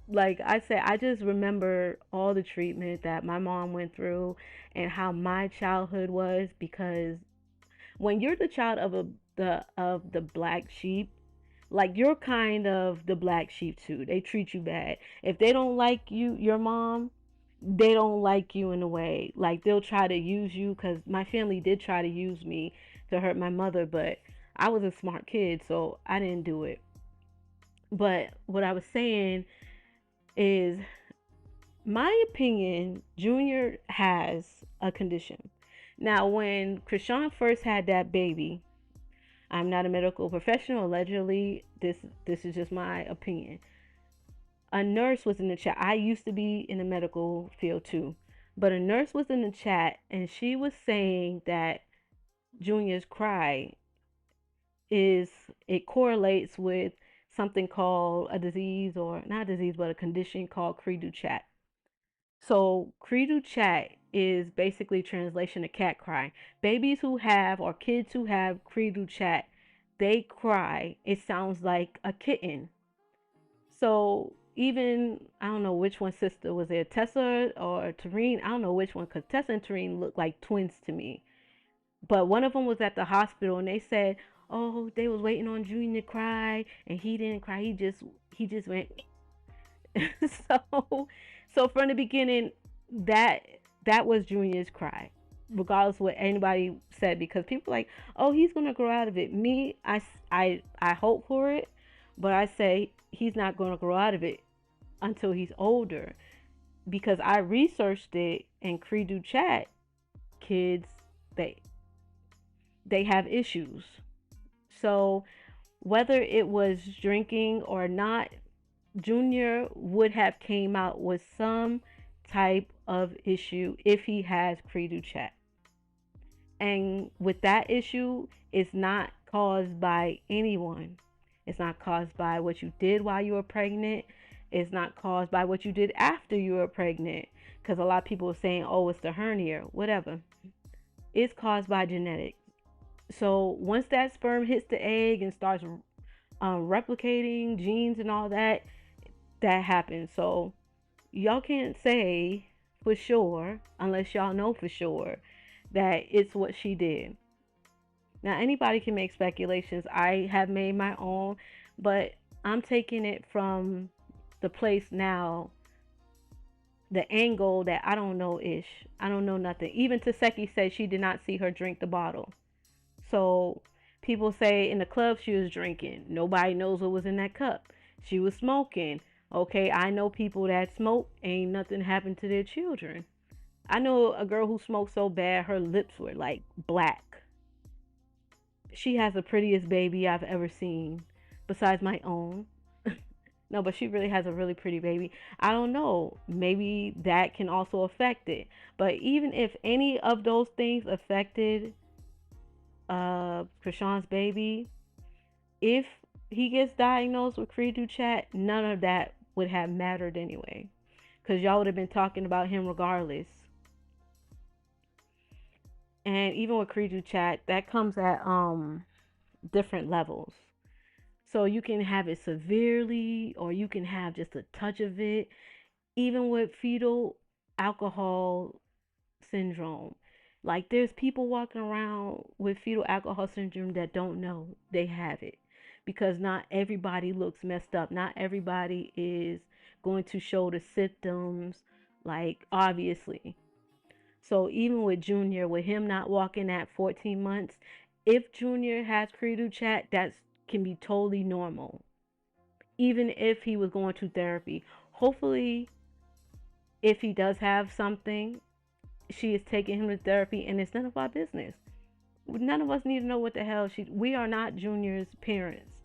Like I said, I just remember all the treatment that my mom went through and how my childhood was, because when you're the child of the black sheep, like you're kind of the black sheep too. They treat you bad. If they don't like you, your mom, they don't like you in a way. Like they'll try to use you, cuz my family did try to use me to hurt my mother, but I was a smart kid, so I didn't do it. But what I was saying is, my opinion, Junior has a condition. Now, when Krishan first had that baby, I'm not a medical professional. Allegedly, this is just my opinion. A nurse was in the chat. I used to be in the medical field too, but a nurse was in the chat and she was saying that Junior's cry is it correlates with something called a disease, or not a disease, but a condition called cri du chat. So cri du chat is basically translation to cat cry. Babies who have, or kids who have cri du chat, they cry. It sounds like a kitten. So even I don't know which one sister was there, Tessa or Tareen. I don't know which one, because Tessa and Tareen look like twins to me. But one of them was at the hospital and they said, "Oh, they was waiting on Junior to cry and he didn't cry. He just went." so so from the beginning, that that was Junior's cry, regardless of what anybody said, because people like, "Oh, he's gonna grow out of it." Me, I hope for it, but I say he's not gonna grow out of it until he's older, because I researched it, and Cree do chat kids, they they have issues. So whether it was drinking or not, Junior would have came out with some type of issue if he has Cree do chat. And with that issue, it's not caused by anyone. It's not caused by what you did while you were pregnant. It's not caused by what you did after you were pregnant. Because a lot of people are saying, oh, it's the hernia, whatever. It's caused by genetics. So once that sperm hits the egg and starts replicating genes and all that, that happens. So y'all can't say for sure, unless y'all know for sure, that it's what she did. Now, anybody can make speculations. I have made my own, but I'm taking it from the place now the angle that I don't know ish. I don't know nothing. Even Tesheki said she did not see her drink the bottle. So people say in the club she was drinking. Nobody knows what was in that cup. She was smoking. Okay, I know people that smoke, ain't nothing happened to their children. I know a girl who smoked so bad her lips were like black. She has the prettiest baby I've ever seen, besides my own. No, but she really has a really pretty baby. I don't know. Maybe that can also affect it. But even if any of those things affected Krishan's baby, if he gets diagnosed with Creed chat, none of that would have mattered anyway. Because y'all would have been talking about him regardless. And even with Creed chat, that comes at different levels. So you can have it severely or you can have just a touch of it. Even with fetal alcohol syndrome. Like there's people walking around with fetal alcohol syndrome that don't know they have it because not everybody looks messed up. Not everybody is going to show the symptoms like obviously. So even with Junior, with him not walking at 14 months, if Junior has Credo chat, that can be totally normal. Even if he was going to therapy, hopefully, if he does have something, she is taking him to therapy, and it's none of our business. None of us need to know what the hell she. We are not Junior's parents.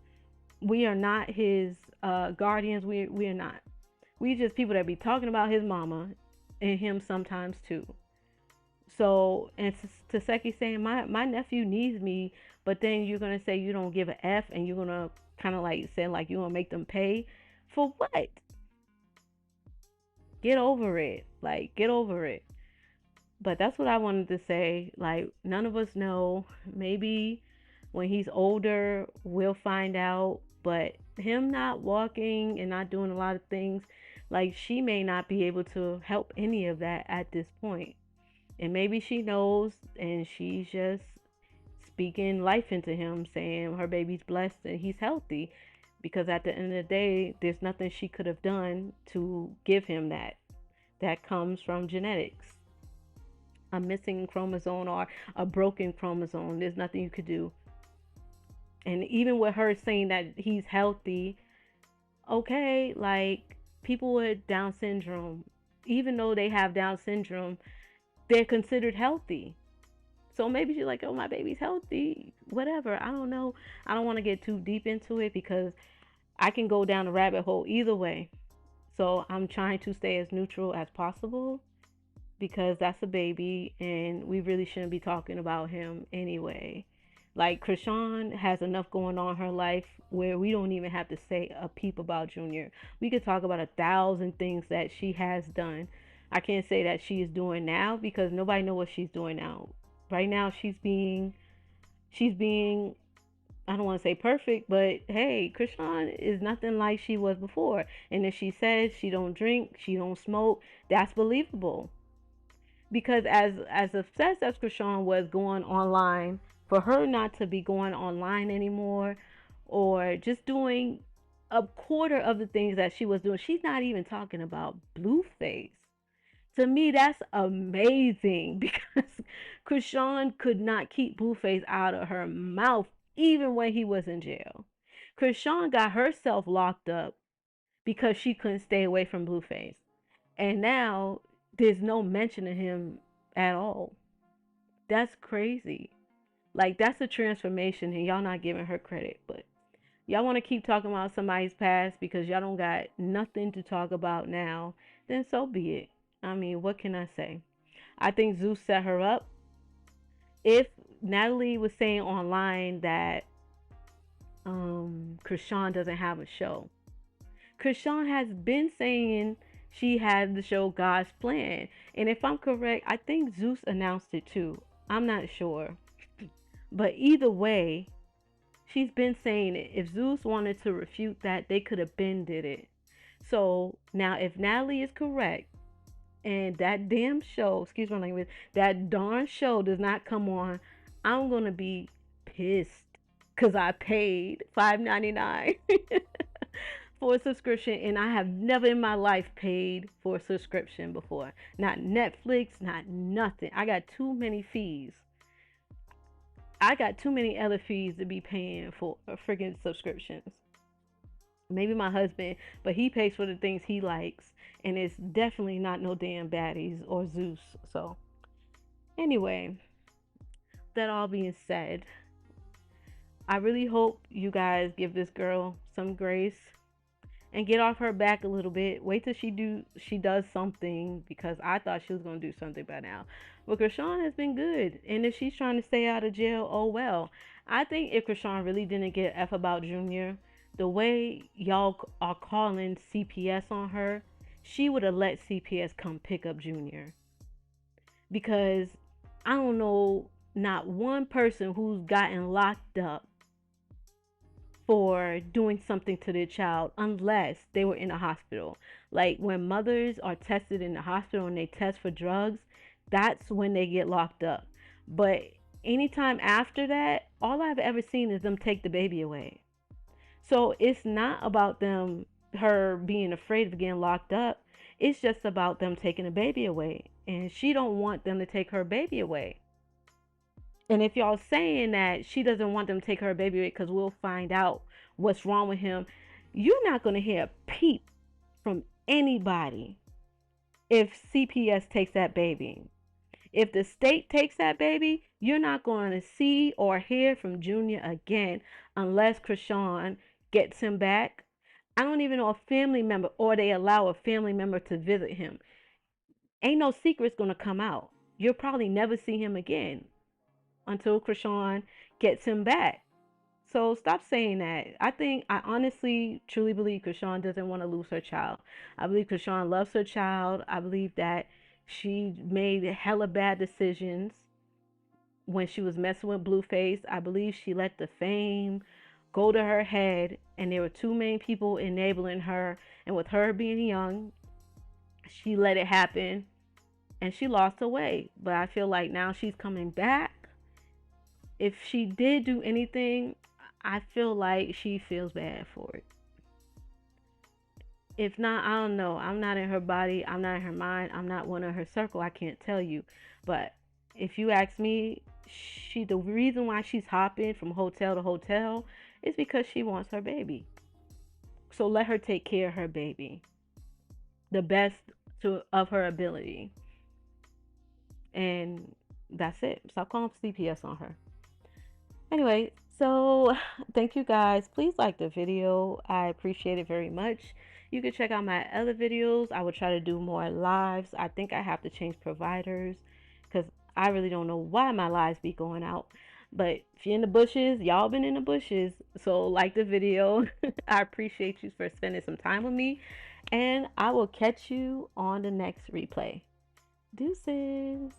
We are not his guardians. We are not. We just people that be talking about his mama and him sometimes too. So and Taseki saying my nephew needs me, but then you're gonna say you don't give a f, and you're gonna kind of like say like you gonna make them pay for what? Get over it. Like get over it. But that's what I wanted to say. Like, none of us know. Maybe when he's older, we'll find out. But him not walking and not doing a lot of things, like, she may not be able to help any of that at this point. And maybe she knows and she's just speaking life into him, saying her baby's blessed and he's healthy. Because at the end of the day, there's nothing she could have done to give him that. That comes from genetics, a missing chromosome or a broken chromosome. There's nothing you could do. And even with her saying that he's healthy, okay, like people with Down syndrome, even though they have Down syndrome, they're considered healthy. So maybe she's like, oh, my baby's healthy, whatever. I don't know. I don't want to get too deep into it because I can go down a rabbit hole either way. So I'm trying to stay as neutral as possible because that's a baby and we really shouldn't be talking about him anyway. Like Chrisean has enough going on in her life where we don't even have to say a peep about Junior. We could talk about 1,000 things that she has done. I can't say that she is doing now because nobody knows what she's doing now. Right now she's being I don't want to say perfect, but hey, Chrisean is nothing like she was before. And if she says she don't drink, she don't smoke, that's believable. Because as obsessed as Chrisean was going online, for her not to be going online anymore or just doing a quarter of the things that she was doing, she's not even talking about Blueface. To me, that's amazing because Chrisean could not keep Blueface out of her mouth even when he was in jail. Chrisean got herself locked up because she couldn't stay away from Blueface. And now there's no mention of him at all. That's crazy. Like that's a transformation and y'all not giving her credit. But y'all want to keep talking about somebody's past because y'all don't got nothing to talk about now, then so be it. I mean, what can I say? I think Zeus set her up. If Natalie was saying online that Chrisean doesn't have a show, Chrisean has been saying she had the show God's Plan. And if I'm correct, I think Zeus announced it too. I'm not sure. But either way, she's been saying it. If Zeus wanted to refute that, they could have been did it. So now if Natalie is correct and that damn show, excuse my language, that darn show does not come on, I'm gonna be pissed because I paid $5.99 for a subscription, and I have never in my life paid for a subscription before. Not Netflix, not nothing. I got too many fees. I got too many other fees to be paying for freaking subscriptions. Maybe my husband, but he pays for the things he likes, and it's definitely not no damn baddies or Zeus. So, anyway, that all being said, I really hope you guys give this girl some grace and get off her back a little bit. Wait till she does something, because I thought she was gonna do something by now. But Chrisean has been good, and if she's trying to stay out of jail, oh well. I think if Chrisean really didn't get F about Junior, the way y'all are calling CPS on her, she would have let CPS come pick up Junior. Because I don't know not one person who's gotten locked up for doing something to their child unless they were in a hospital. Like when mothers are tested in the hospital and they test for drugs, that's when they get locked up. But anytime after that, all I've ever seen is them take the baby away. So it's not about her being afraid of getting locked up. It's just about them taking the baby away. And she don't want them to take her baby away. And if y'all saying that she doesn't want them to take her baby away because we'll find out what's wrong with him, you're not going to hear a peep from anybody if CPS takes that baby. If the state takes that baby, you're not going to see or hear from Junior again unless Chrisean gets him back. I don't even know a family member, or they allow a family member to visit him. Ain't no secret's going to come out. You'll probably never see him again until Chrisean gets him back. So stop saying that. I honestly, truly believe Chrisean doesn't want to lose her child. I believe Chrisean loves her child. I believe that she made hella bad decisions when she was messing with Blueface. I believe she let the fame go to her head, and there were too many people enabling her. And with her being young, she let it happen, and she lost her way. But I feel like now she's coming back. If she did do anything, I feel like she feels bad for it. If not, I don't know. I'm not in her body. I'm not in her mind. I'm not one of her circle. I can't tell you. But if you ask me, the reason why she's hopping from hotel to hotel is because she wants her baby. So let her take care of her baby the best of her ability. And that's it. Stop calling CPS on her. Anyway, so thank you guys. Please like the video. I appreciate it very much. You can check out my other videos. I will try to do more lives. I think I have to change providers because I really don't know why my lives be going out. But if you're in the bushes, y'all been in the bushes. So like the video. I appreciate you for spending some time with me. And I will catch you on the next replay. Deuces.